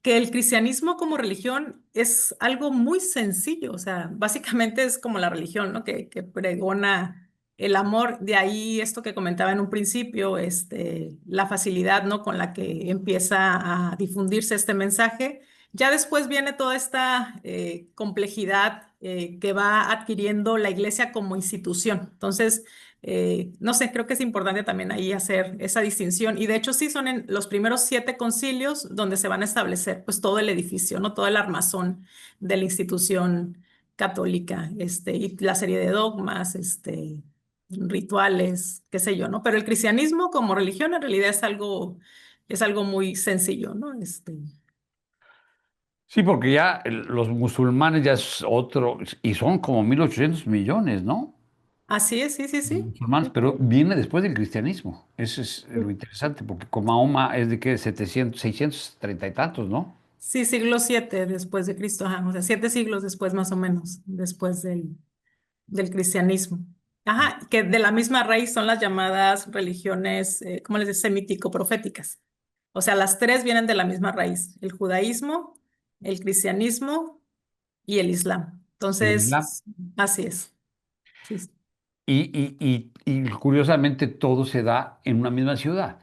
Speaker 9: que el cristianismo como religión es algo muy sencillo, o sea, básicamente es como la religión, ¿no? Que pregona el amor, de ahí esto que comentaba en un principio, la facilidad, ¿no? Con la que empieza a difundirse este mensaje. Ya después viene toda esta complejidad que va adquiriendo la iglesia como institución. Entonces, no sé, creo que es importante también ahí hacer esa distinción. Y de hecho sí son en los primeros 7 concilios donde se van a establecer pues todo el edificio, ¿no? Todo el armazón de la institución católica, y la serie de dogmas, rituales, qué sé yo, ¿no? Pero el cristianismo como religión en realidad es algo muy sencillo, ¿no?
Speaker 2: Sí, porque ya los musulmanes ya es otro, y son como 1.800 millones, ¿no?
Speaker 9: Así es, sí, sí, sí.
Speaker 2: Musulmanes, pero viene después del cristianismo. Eso es lo interesante, porque como Mahoma es de que 700, 630 y tantos, ¿no?
Speaker 9: Sí, siglo 7 después de Cristo, o sea, 7 siglos después más o menos, después del cristianismo. Que de la misma raíz son las llamadas religiones, ¿cómo les dice? Semítico-proféticas. O sea, las 3 vienen de la misma raíz, el judaísmo, el cristianismo y el islam.
Speaker 2: del Islam.
Speaker 9: Entonces, así es. Sí, sí.
Speaker 2: Y curiosamente todo se da en una misma ciudad,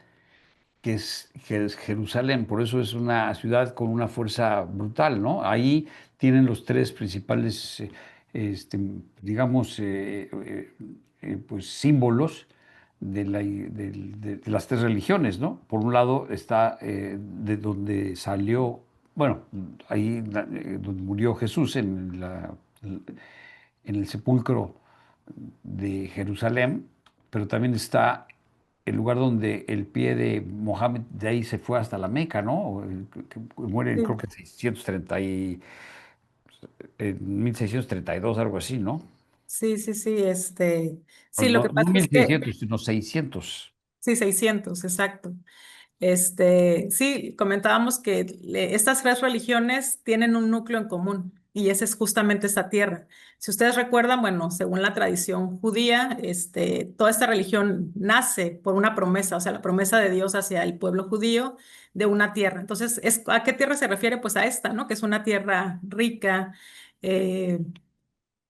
Speaker 2: que es Jerusalén. Por eso es una ciudad con una fuerza brutal, ¿no? Ahí tienen los tres principales, este, digamos, pues símbolos de las tres religiones, ¿no? Por un lado está de donde salió, bueno, ahí donde murió Jesús en el sepulcro de Jerusalén, pero también está el lugar donde el pie de Mohammed de ahí se fue hasta la Meca, ¿no? Que muere
Speaker 9: Sí.
Speaker 2: creo que en 1632, algo así, ¿no?
Speaker 9: Sí, sí, sí,
Speaker 2: O
Speaker 9: sí, lo
Speaker 2: no,
Speaker 9: que
Speaker 2: no
Speaker 9: pasa es que,
Speaker 2: 1600, sino 600.
Speaker 9: sí, 600, exacto. Sí, comentábamos que estas tres religiones tienen un núcleo en común y ese es justamente esta tierra. Si ustedes recuerdan, bueno, según la tradición judía, toda esta religión nace por una promesa, o sea, la promesa de Dios hacia el pueblo judío de una tierra. Entonces, ¿a qué tierra se refiere? Pues a esta, ¿no? Que es una tierra rica, eh,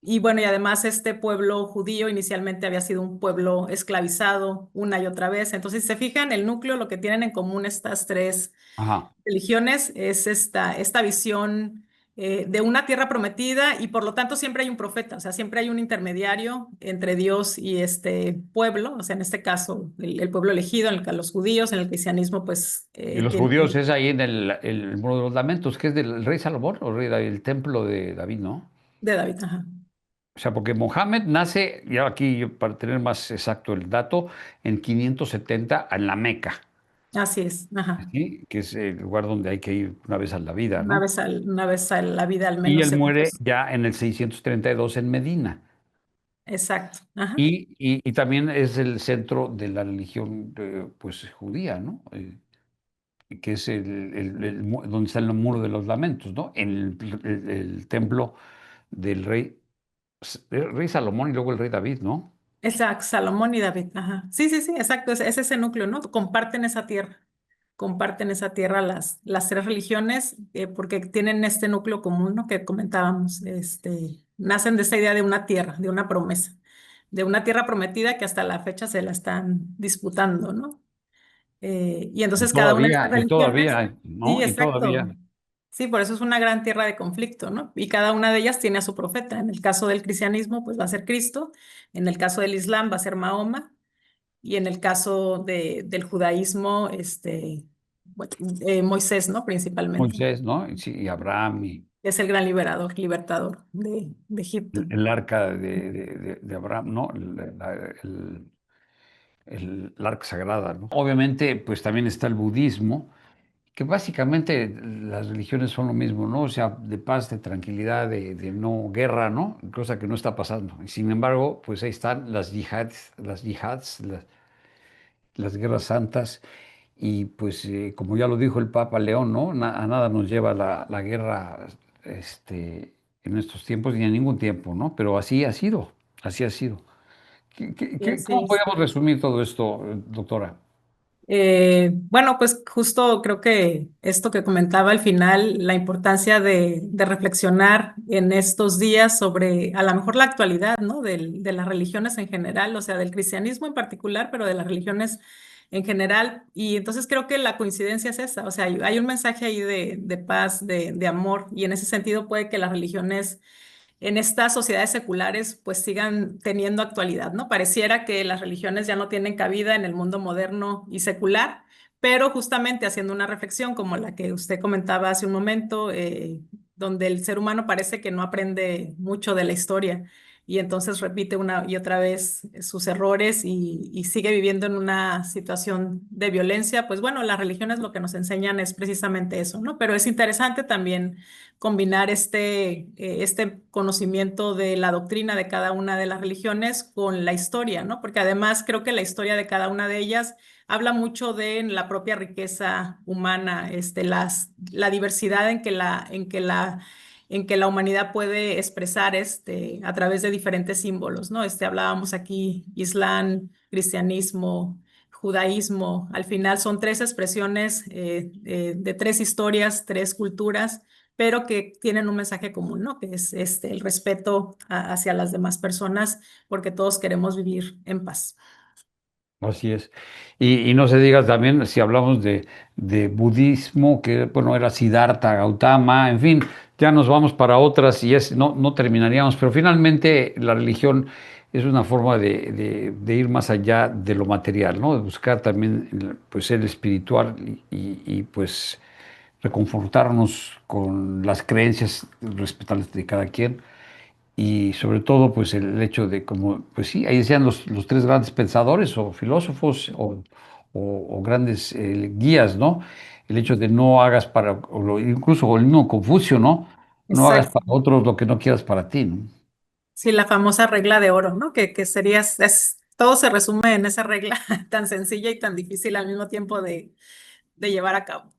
Speaker 9: y bueno, y además este pueblo judío inicialmente había sido un pueblo esclavizado una y otra vez. Entonces, si se fijan, el núcleo, lo que tienen en común estas tres
Speaker 2: Ajá.
Speaker 9: religiones es esta visión de una tierra prometida y por lo tanto siempre hay un profeta, o sea, siempre hay un intermediario entre Dios y este pueblo, o sea, en este caso el pueblo elegido, en el que los judíos, en el cristianismo, pues
Speaker 2: Y los judíos es ahí en el Muro de los Lamentos, que es del rey Salomón o rey David, el templo de David, ¿no?
Speaker 9: de David, ajá.
Speaker 2: O sea, porque Mohammed nace, ya aquí para tener más exacto el dato, en 570 en la Meca,
Speaker 9: Así es, ajá.
Speaker 2: ¿sí? Que es el lugar donde hay que ir una vez a la vida, ¿no?
Speaker 9: Una vez a la vida al
Speaker 2: Y
Speaker 9: menos
Speaker 2: él
Speaker 9: según
Speaker 2: muere ya en el 632 en Medina.
Speaker 9: Exacto, ajá.
Speaker 2: Y también es el centro de la religión pues, judía, ¿no? Que es donde está el Muro de los Lamentos, ¿no? En el templo del rey Salomón y luego el rey David, ¿no?
Speaker 9: Exacto, Salomón y David, ajá. Sí, sí, sí, exacto, es ese núcleo, ¿no? Comparten esa tierra las tres religiones porque tienen este núcleo común, ¿no? Que comentábamos, nacen de esta idea de una tierra, de una promesa, de una tierra prometida que hasta la fecha se la están disputando, ¿no? Y entonces cada una de estas
Speaker 2: Y
Speaker 9: religiones,
Speaker 2: todavía,
Speaker 9: sí,
Speaker 2: ¿no? Y
Speaker 9: exacto.
Speaker 2: todavía.
Speaker 9: Sí, por eso es una gran tierra de conflicto, ¿no? Y cada una de ellas tiene a su profeta. En el caso del cristianismo, pues va a ser Cristo. En el caso del Islam va a ser Mahoma. Y en el caso del judaísmo, bueno, Moisés, ¿no? Principalmente.
Speaker 2: Moisés, ¿no? Y, sí, y Abraham y
Speaker 9: Es el gran libertador de Egipto.
Speaker 2: el arca de Abraham, ¿no? El arca sagrada, ¿no? Obviamente, pues también está el budismo, que básicamente las religiones son lo mismo, ¿no? O sea, de paz, de tranquilidad, de no guerra, ¿no? Cosa que no está pasando. Y sin embargo, pues ahí están las guerras santas. Y pues, como ya lo dijo el Papa León, ¿no? A nada nos lleva la guerra en estos tiempos ni en ningún tiempo, ¿no? Pero así ha sido, así ha sido. ¿Cómo
Speaker 9: Sí,
Speaker 2: podríamos resumir todo esto, doctora?
Speaker 9: Bueno, pues justo creo que esto que comentaba al final, la importancia de reflexionar en estos días sobre a lo mejor la actualidad, ¿no? De las religiones en general, o sea, del cristianismo en particular, pero de las religiones en general. Y entonces creo que la coincidencia es esa, o sea, hay un mensaje ahí de paz, de amor, y en ese sentido puede que las religiones en estas sociedades seculares pues sigan teniendo actualidad, ¿no? Pareciera que las religiones ya no tienen cabida en el mundo moderno y secular, pero justamente haciendo una reflexión como la que usted comentaba hace un momento, donde el ser humano parece que no aprende mucho de la historia y entonces repite una y otra vez sus errores y sigue viviendo en una situación de violencia, pues bueno, las religiones lo que nos enseñan es precisamente eso, ¿no? Pero es interesante también combinar este conocimiento de la doctrina de cada una de las religiones con la historia, ¿no? Porque además creo que la historia de cada una de ellas habla mucho de la propia riqueza humana, la diversidad en que la humanidad puede expresar a través de diferentes símbolos, ¿no? Hablábamos aquí Islam, cristianismo, judaísmo, al final son tres expresiones de tres historias, tres culturas pero que tienen un mensaje común, ¿no? Que es el respeto hacia las demás personas, porque todos queremos vivir en paz.
Speaker 2: Así es. Y no se diga también, si hablamos de budismo, que bueno, era Siddhartha Gautama, en fin, ya nos vamos para otras y no terminaríamos, pero finalmente la religión es una forma de ir más allá de lo material, ¿no? De buscar también pues, ser espiritual y pues reconfortarnos con las creencias respetables de cada quien. Y sobre todo, pues el hecho de como, pues sí, ahí decían los tres grandes pensadores o filósofos o grandes guías, ¿no? El hecho de no hagas para, incluso el mismo Confucio, ¿no? No hagas
Speaker 9: Exacto.
Speaker 2: para otros lo que no quieras para ti, ¿no?
Speaker 9: Sí, la famosa regla de oro, ¿no? Que sería, todo se resume en esa regla tan sencilla y tan difícil al mismo tiempo de llevar a cabo.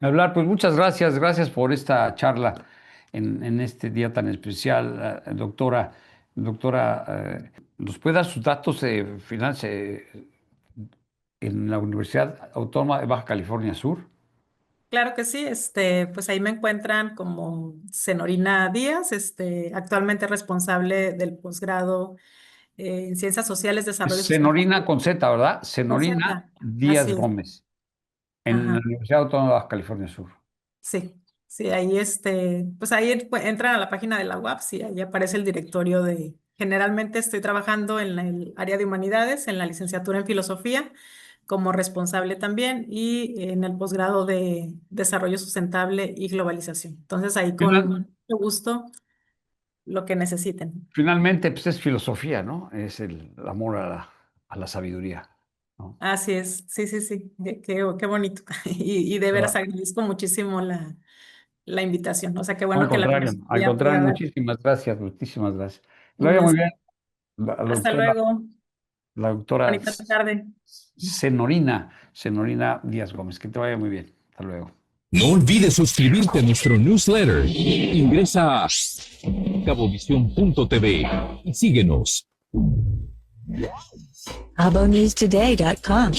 Speaker 2: Hablar, pues muchas gracias por esta charla en este día tan especial, doctora. Doctora, ¿nos puede dar sus datos finales en la Universidad Autónoma de Baja California Sur?
Speaker 9: Claro que sí, pues ahí me encuentran como Senorina Díaz, actualmente responsable del posgrado en Ciencias Sociales, Desarrollo
Speaker 2: Senorina
Speaker 9: Sustentable.
Speaker 2: con Z, ¿verdad?
Speaker 9: Con
Speaker 2: Senorina
Speaker 9: Z,
Speaker 2: Díaz
Speaker 9: así es.
Speaker 2: Gómez, en la
Speaker 9: Ajá.
Speaker 2: Universidad Autónoma de Baja California Sur.
Speaker 9: Sí, sí, ahí pues ahí entran a la página de la UAPS y ahí aparece el directorio generalmente estoy trabajando en el área de humanidades, en la licenciatura en filosofía, como responsable también, y en el posgrado de desarrollo sustentable y globalización. Entonces ahí con
Speaker 2: Final-
Speaker 9: mucho gusto lo que necesiten.
Speaker 2: Finalmente, pues es filosofía, ¿no? Es el amor a la sabiduría, ¿no?
Speaker 9: Así es, sí, sí, sí, qué bonito. Y de veras
Speaker 2: ¿Verdad?
Speaker 9: agradezco muchísimo la invitación. O sea, qué
Speaker 2: Al
Speaker 9: bueno que la
Speaker 2: contrario,
Speaker 9: filosofía pueda dar.
Speaker 2: muchísimas gracias, muchísimas gracias. Que le vaya muy
Speaker 9: Inmenso.
Speaker 2: bien, la
Speaker 9: Hasta
Speaker 2: doctora,
Speaker 9: luego.
Speaker 2: la doctora
Speaker 9: Bonita tarde.
Speaker 2: Senorina Díaz Gómez. Que te vaya muy bien. Hasta luego.
Speaker 1: No olvides suscribirte a nuestro newsletter. Ingresa a cabovisión.tv y síguenos.
Speaker 11: abonewstoday.com.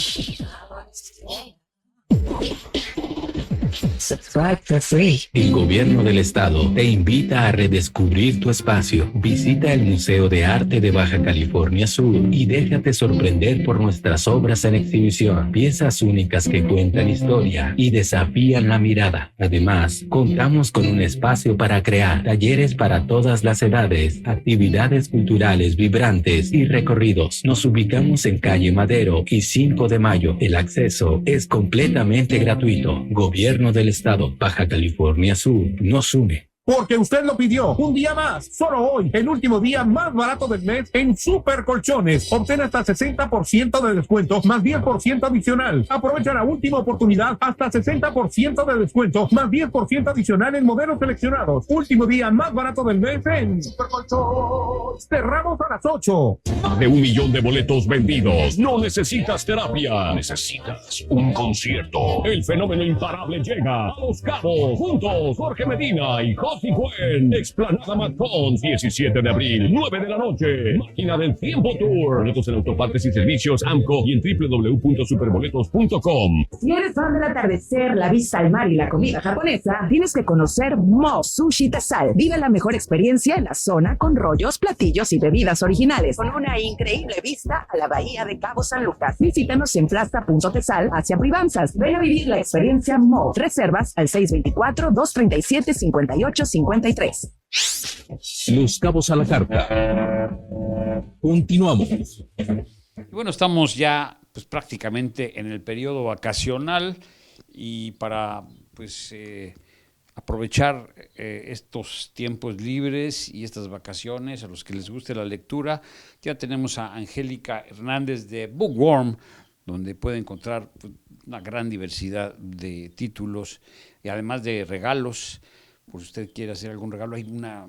Speaker 11: Subscribe for free.
Speaker 13: El Gobierno del Estado te invita a redescubrir tu espacio. Visita el Museo de Arte de Baja California Sur y déjate sorprender por nuestras obras en exhibición. Piezas únicas que cuentan historia y desafían la mirada. Además, contamos con un espacio para crear talleres para todas las edades, actividades culturales vibrantes y recorridos. Nos ubicamos en calle Madero y 5 de Mayo. El acceso es completamente gratuito. Gobierno del Estado, Baja California Sur, nos une.
Speaker 14: Porque usted lo pidió. Un día más. Solo hoy. El último día más barato del mes en Super Colchones. Obtén hasta 60% de descuento más 10% adicional. Aprovecha la última oportunidad. Hasta 60% de descuento más 10% adicional en modelos seleccionados. Último día más barato del mes en Super Colchones. Cerramos a las 8.
Speaker 15: Más de 1 millón de boletos vendidos. No necesitas terapia. Necesitas un concierto. El fenómeno imparable llega a Los Cabos. Juntos, Jorge Medina y Josi Cuen. Explanada McCons, 17 de abril, 9 de la noche. Máquina del Tiempo Tour. Boletos en autopartes y servicios AMCO y en www.superboletos.com.
Speaker 11: Si eres fan del atardecer, la vista al mar y la comida japonesa, tienes que conocer Mo Sushi Tessal. Vive la mejor experiencia en la zona con rollos, platillos y bebidas originales, con una increíble vista a la bahía de Cabo San Lucas. Visítanos en Plaza.Tessal hacia Privanzas. Ven a vivir la experiencia Mo. Reservas al 624-237-5853.
Speaker 1: Los Cabos a la carta. Continuamos.
Speaker 2: Y bueno, estamos ya pues prácticamente en el periodo vacacional y para pues aprovechar estos tiempos libres y estas vacaciones, a los que les guste la lectura, ya tenemos a Angélica Hernández de Bookworm, donde puede encontrar pues, una gran diversidad de títulos y además de regalos. Por si usted quiere hacer algún regalo, hay una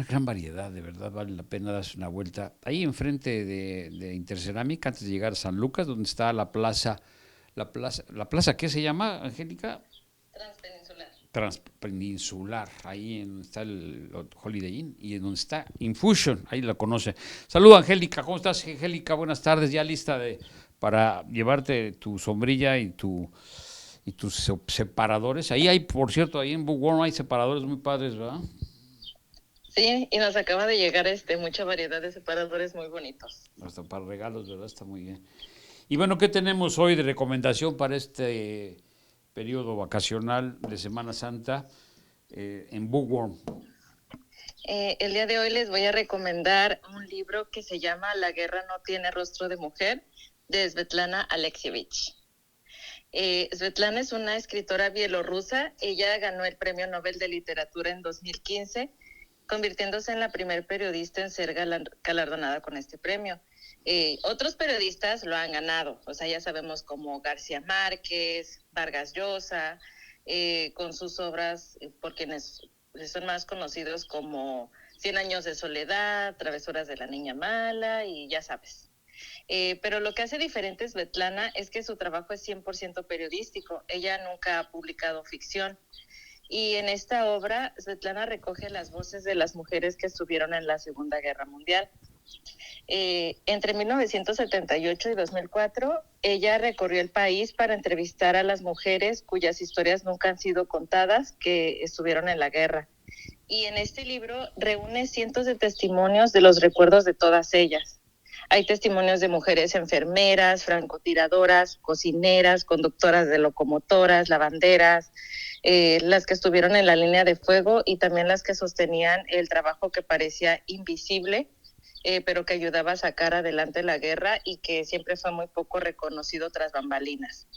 Speaker 2: gran variedad, de verdad vale la pena darse una vuelta. Ahí enfrente de Intercerámica, antes de llegar a San Lucas, donde está la plaza, ¿qué se llama, Angélica? Transpeninsular, ahí en donde está el Holiday Inn y en donde está Infusion, ahí la conoce. Saludos, Angélica, ¿cómo estás, Angélica? Buenas tardes, ya lista para llevarte tu sombrilla y y tus separadores. Ahí hay, por cierto, ahí en Bookworm hay separadores muy padres, ¿verdad?
Speaker 16: Sí, y nos acaba de llegar mucha variedad de separadores muy bonitos.
Speaker 2: Hasta para regalos, ¿verdad? Está muy bien. Y bueno, ¿qué tenemos hoy de recomendación para este periodo vacacional de Semana Santa en Bookworm?
Speaker 16: El día de hoy les voy a recomendar un libro que se llama La guerra no tiene rostro de mujer, de Svetlana Alexievich. Svetlana es una escritora bielorrusa. Ella ganó el Premio Nobel de Literatura en 2015, convirtiéndose en la primer periodista en ser galardonada con este premio. Otros periodistas lo han ganado, o sea, ya sabemos como García Márquez, Vargas Llosa, con sus obras, por quienes son más conocidos como 100 años de soledad, Travesuras de la niña mala y ya sabes. Pero lo que hace diferente a Svetlana es que su trabajo es 100% periodístico. Ella nunca ha publicado ficción. Y en esta obra, Svetlana recoge las voces de las mujeres que estuvieron en la Segunda Guerra Mundial. Entre 1978 y 2004, ella recorrió el país para entrevistar a las mujeres cuyas historias nunca han sido contadas, que estuvieron en la guerra. Y en este libro reúne cientos de testimonios de los recuerdos de todas ellas. Hay testimonios de mujeres enfermeras, francotiradoras, cocineras, conductoras de locomotoras, lavanderas, las que estuvieron en la línea de fuego y también las que sostenían el trabajo que parecía invisible, pero que ayudaba a sacar adelante la guerra y que siempre fue muy poco reconocido tras bambalinas.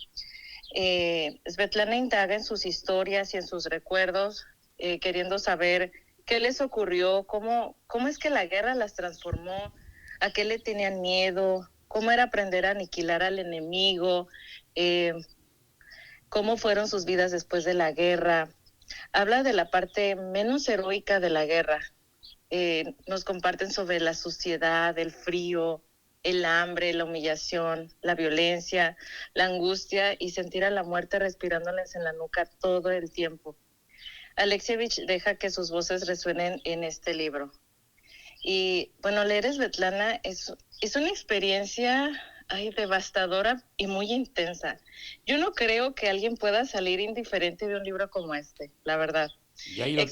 Speaker 16: Svetlana indaga en sus historias y en sus recuerdos, queriendo saber qué les ocurrió, cómo es que la guerra las transformó, a qué le tenían miedo, cómo era aprender a aniquilar al enemigo, cómo fueron sus vidas después de la guerra. Habla de la parte menos heroica de la guerra. Nos comparten sobre la suciedad, el frío, el hambre, la humillación, la violencia, la angustia y sentir a la muerte respirándoles en la nuca todo el tiempo. Alexievich deja que sus voces resuenen en este libro. Y bueno, leer a Svetlana es una experiencia devastadora y muy intensa. Yo no creo que alguien pueda salir indiferente de un libro como este, la verdad.
Speaker 2: Y ahí lo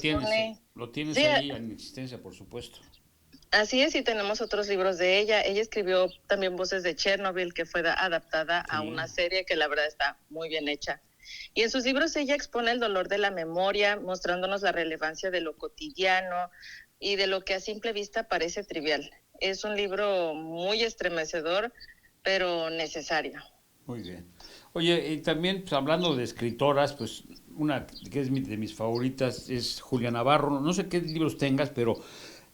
Speaker 2: tienes
Speaker 16: Sí,
Speaker 2: ahí en existencia, por supuesto.
Speaker 16: Así es, y tenemos otros libros de ella. Ella escribió también Voces de Chernobyl, que fue adaptada a una serie que la verdad está muy bien hecha. Y en sus libros ella expone el dolor de la memoria, mostrándonos la relevancia de lo cotidiano y de lo que a simple vista parece trivial. Es un libro muy estremecedor, pero necesario.
Speaker 2: Muy bien. Oye, y también pues, hablando de escritoras, pues una que es de mis favoritas es Julia Navarro. No sé qué libros tengas, pero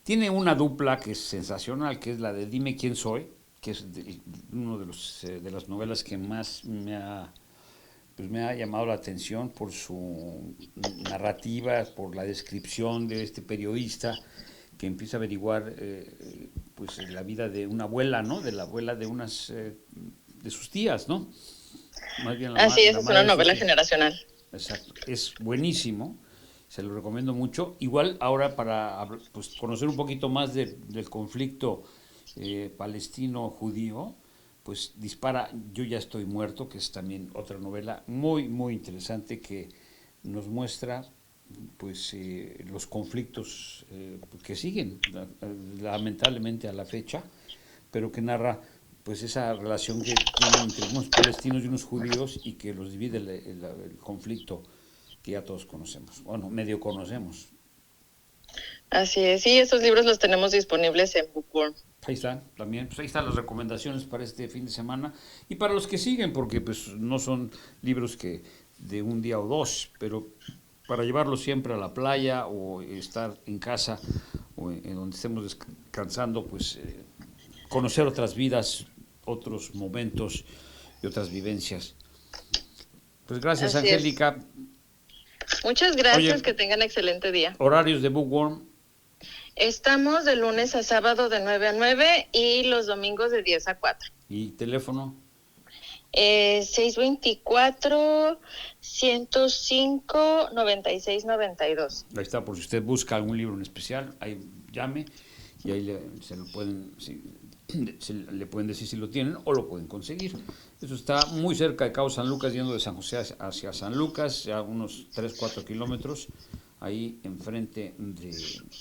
Speaker 2: tiene una dupla que es sensacional, que es la de Dime quién soy, que es uno de las novelas que más me ha llamado la atención por su narrativa, por la descripción de este periodista que empieza a averiguar pues la vida de una abuela, ¿no? De la abuela de unas de sus tías, ¿no? Más bien
Speaker 16: Así es una novela generacional.
Speaker 2: Exacto, es buenísimo, se lo recomiendo mucho. Igual ahora para pues, conocer un poquito más del conflicto palestino-judío, pues dispara Yo ya estoy muerto, que es también otra novela muy, muy interesante que nos muestra pues los conflictos que siguen lamentablemente a la fecha, pero que narra pues esa relación que tienen entre unos palestinos y unos judíos y que los divide el conflicto que ya todos conocemos, bueno, medio conocemos.
Speaker 16: Así es, sí, esos libros los tenemos disponibles en Bookworm.
Speaker 2: Ahí están, también, pues ahí están las recomendaciones para este fin de semana y para los que siguen, porque pues no son libros que de un día o dos, pero para llevarlos siempre a la playa o estar en casa o en donde estemos descansando, pues conocer otras vidas, otros momentos y otras vivencias. Pues gracias,
Speaker 16: Así
Speaker 2: Angélica.
Speaker 16: Muchas gracias,
Speaker 2: Oye,
Speaker 16: que tengan excelente día.
Speaker 2: Horarios de Bookworm.
Speaker 16: Estamos de lunes a sábado de 9 a 9 y los domingos de 10 a 4.
Speaker 2: ¿Y teléfono?
Speaker 16: 624-105-9692.
Speaker 2: Ahí está, por si usted busca algún libro en especial, ahí llame y ahí le pueden decir si lo tienen o lo pueden conseguir. Eso está muy cerca de Cabo San Lucas, yendo de San José hacia San Lucas, ya unos 3-4 kilómetros, ahí enfrente de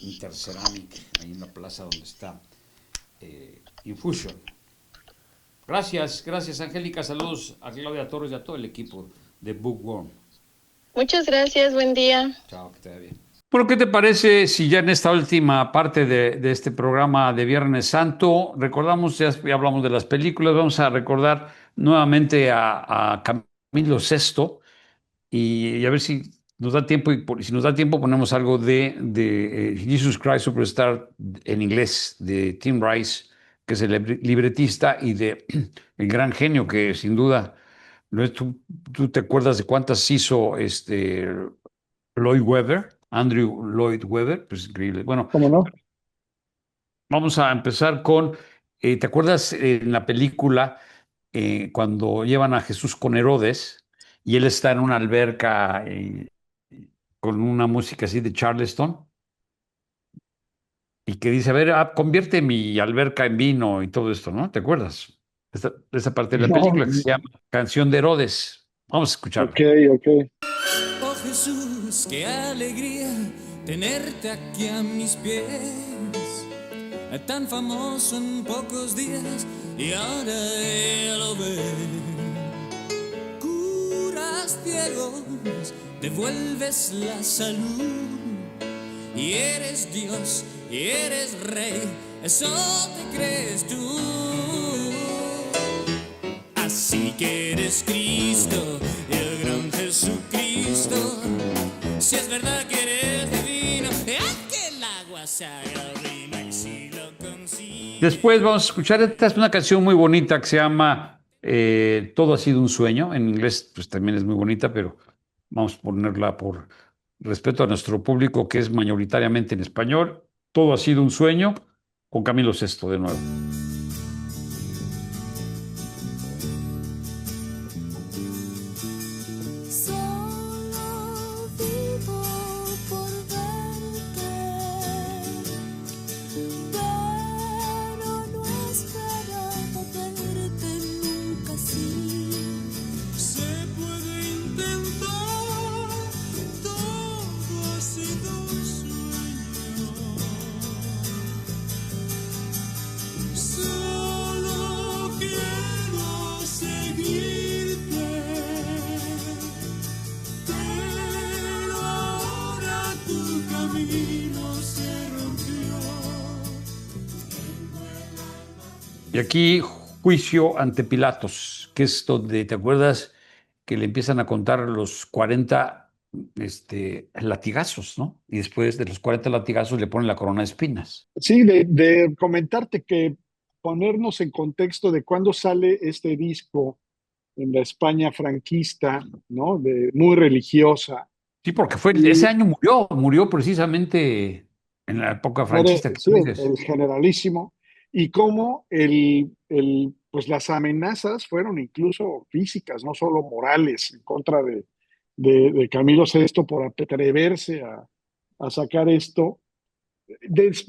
Speaker 2: Interceramic, ahí en la plaza donde está Infusion. Gracias, Angélica. Saludos a Claudia Torres y a todo el equipo de Bookworm.
Speaker 16: Muchas gracias, buen día.
Speaker 2: Chao, que te vaya bien. Bueno, ¿qué te parece si ya en esta última parte de este programa de Viernes Santo recordamos, ya hablamos de las películas, vamos a recordar nuevamente a Camilo Sesto y a ver si nos da tiempo, y si nos da tiempo ponemos algo de Jesus Christ Superstar en inglés, de Tim Rice, que es el libretista, y de el gran genio que sin duda, ¿tú te acuerdas de cuántas hizo Lloyd Webber? Andrew Lloyd Webber, pues increíble. Bueno,
Speaker 3: ¿Cómo no?
Speaker 2: vamos a empezar con, ¿te acuerdas en la película cuando llevan a Jesús con Herodes y él está en una alberca con una música así de Charleston? Y que dice, a ver, convierte mi alberca en vino y todo esto, ¿no? ¿Te acuerdas? Esa parte de la película que se llama Canción de Herodes. Vamos a escucharla.
Speaker 3: Ok.
Speaker 17: Oh Jesús, qué alegría tenerte aquí a mis pies. Tan famoso en pocos días y ahora él lo ve. Curas ciegos, devuelves la salud. Y eres Dios, y eres Rey, eso te crees tú. Así que eres Cristo, el gran Jesucristo. Si es verdad que eres divino, haz que el agua se haga rima y si lo consigues.
Speaker 2: Después vamos a escuchar, esta es una canción muy bonita que se llama Todo ha sido un sueño. En inglés pues también es muy bonita, pero vamos a ponerla por respeto a nuestro público que es mayoritariamente en español. Todo ha sido un sueño, con Camilo Sesto de nuevo.
Speaker 17: Solo vivo por verte, pero no esperaba verte nunca así. Se puede intentar, todo ha sido un sueño. Solo quiero seguirte, pero ahora tu camino se rompió.
Speaker 2: Y aquí, juicio ante Pilatos, que es donde, ¿te acuerdas que le empiezan a contar los 40 latigazos, ¿no? Y después de los 40 latigazos le ponen la corona de espinas.
Speaker 3: Sí, de comentarte que ponernos en contexto de cuándo sale este disco en la España franquista, ¿no? Muy religiosa.
Speaker 2: Sí, porque ese año murió precisamente en la época franquista que
Speaker 3: Sí,
Speaker 2: tú dices.
Speaker 3: el generalísimo. Y cómo pues las amenazas fueron incluso físicas, no solo morales, en contra de Camilo VI por atreverse a sacar esto.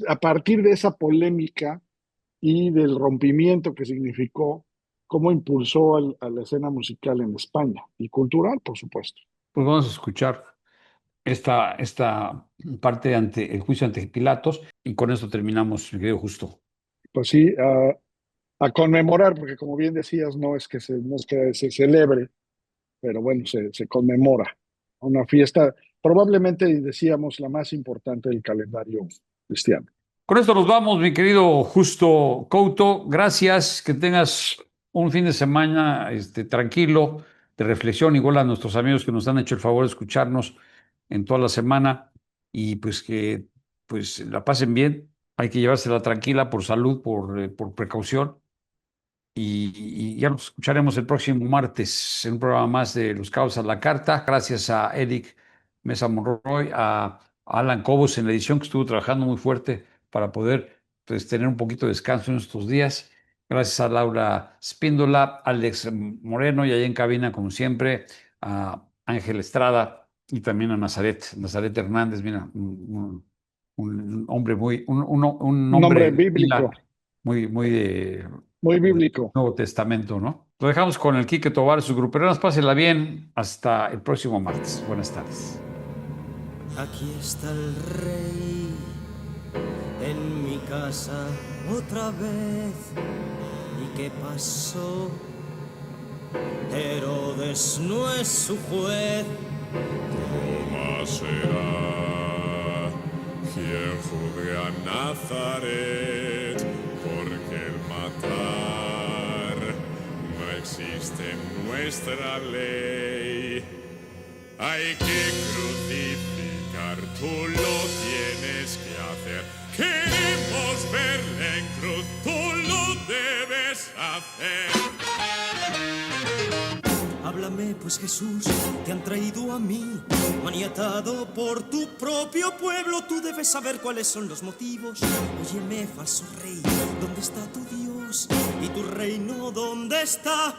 Speaker 3: A partir de esa polémica y del rompimiento que significó, cómo impulsó a la escena musical en España y cultural, por supuesto.
Speaker 2: Pues vamos a escuchar esta parte ante el juicio ante Pilatos y con esto terminamos, mi querido Justo.
Speaker 3: Pues sí, a conmemorar, porque como bien decías, no es que se celebre, pero bueno, se conmemora. Una fiesta, probablemente decíamos, la más importante del calendario cristiano.
Speaker 2: Con esto nos vamos, mi querido Justo Couto. Gracias, que tengas un fin de semana tranquilo, de reflexión, igual a nuestros amigos que nos han hecho el favor de escucharnos en toda la semana y pues que pues la pasen bien. Hay que llevársela tranquila por salud, por precaución. Y ya nos escucharemos el próximo martes en un programa más de Los Cabos a la Carta. Gracias a Eric Mesa Monroy, a Alan Cobos en la edición que estuvo trabajando muy fuerte para poder pues, tener un poquito de descanso en estos días. Gracias a Laura Spíndola, Alex Moreno y allá en cabina, como siempre, a Ángel Estrada y también a Nazaret Hernández. Mira, un hombre muy, un hombre
Speaker 3: bíblico.
Speaker 2: muy
Speaker 3: Muy bíblico.
Speaker 2: Nuevo Testamento, ¿no? Lo dejamos con el Quique Tobar, sus gruperonas. Pásenla bien. Hasta el próximo martes. Buenas tardes.
Speaker 17: Aquí está el rey en mi casa otra vez. ¿Y qué pasó? Herodes no es su juez.
Speaker 18: Tomás será quien juzgue a Nazaret, porque el matar no existe en nuestra ley. Hay que crucificar, tú lo tienes que hacer. Queremos verle en cruz, tú lo debes hacer.
Speaker 17: Háblame pues, Jesús, te han traído a mí, maniatado por tu propio pueblo. Tú debes saber cuáles son los motivos. Óyeme, falso rey, ¿dónde está tu Dios? ¿Y tu reino dónde está?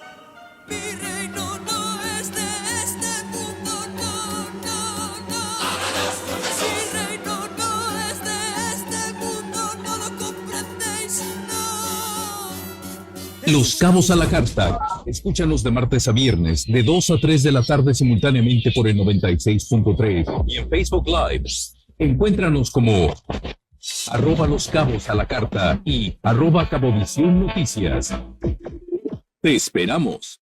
Speaker 17: Mi reino no es de este mundo, no, no, no. Mi reino no es de este mundo, no lo comprendéis, no.
Speaker 1: Los Cabos a la Carta. Escúchanos de martes a viernes, de 2 a 3 de la tarde simultáneamente por el 96.3 y en Facebook Live. Encuéntranos como @Los Cabos a la Carta y @Cabovisión Noticias. Te esperamos.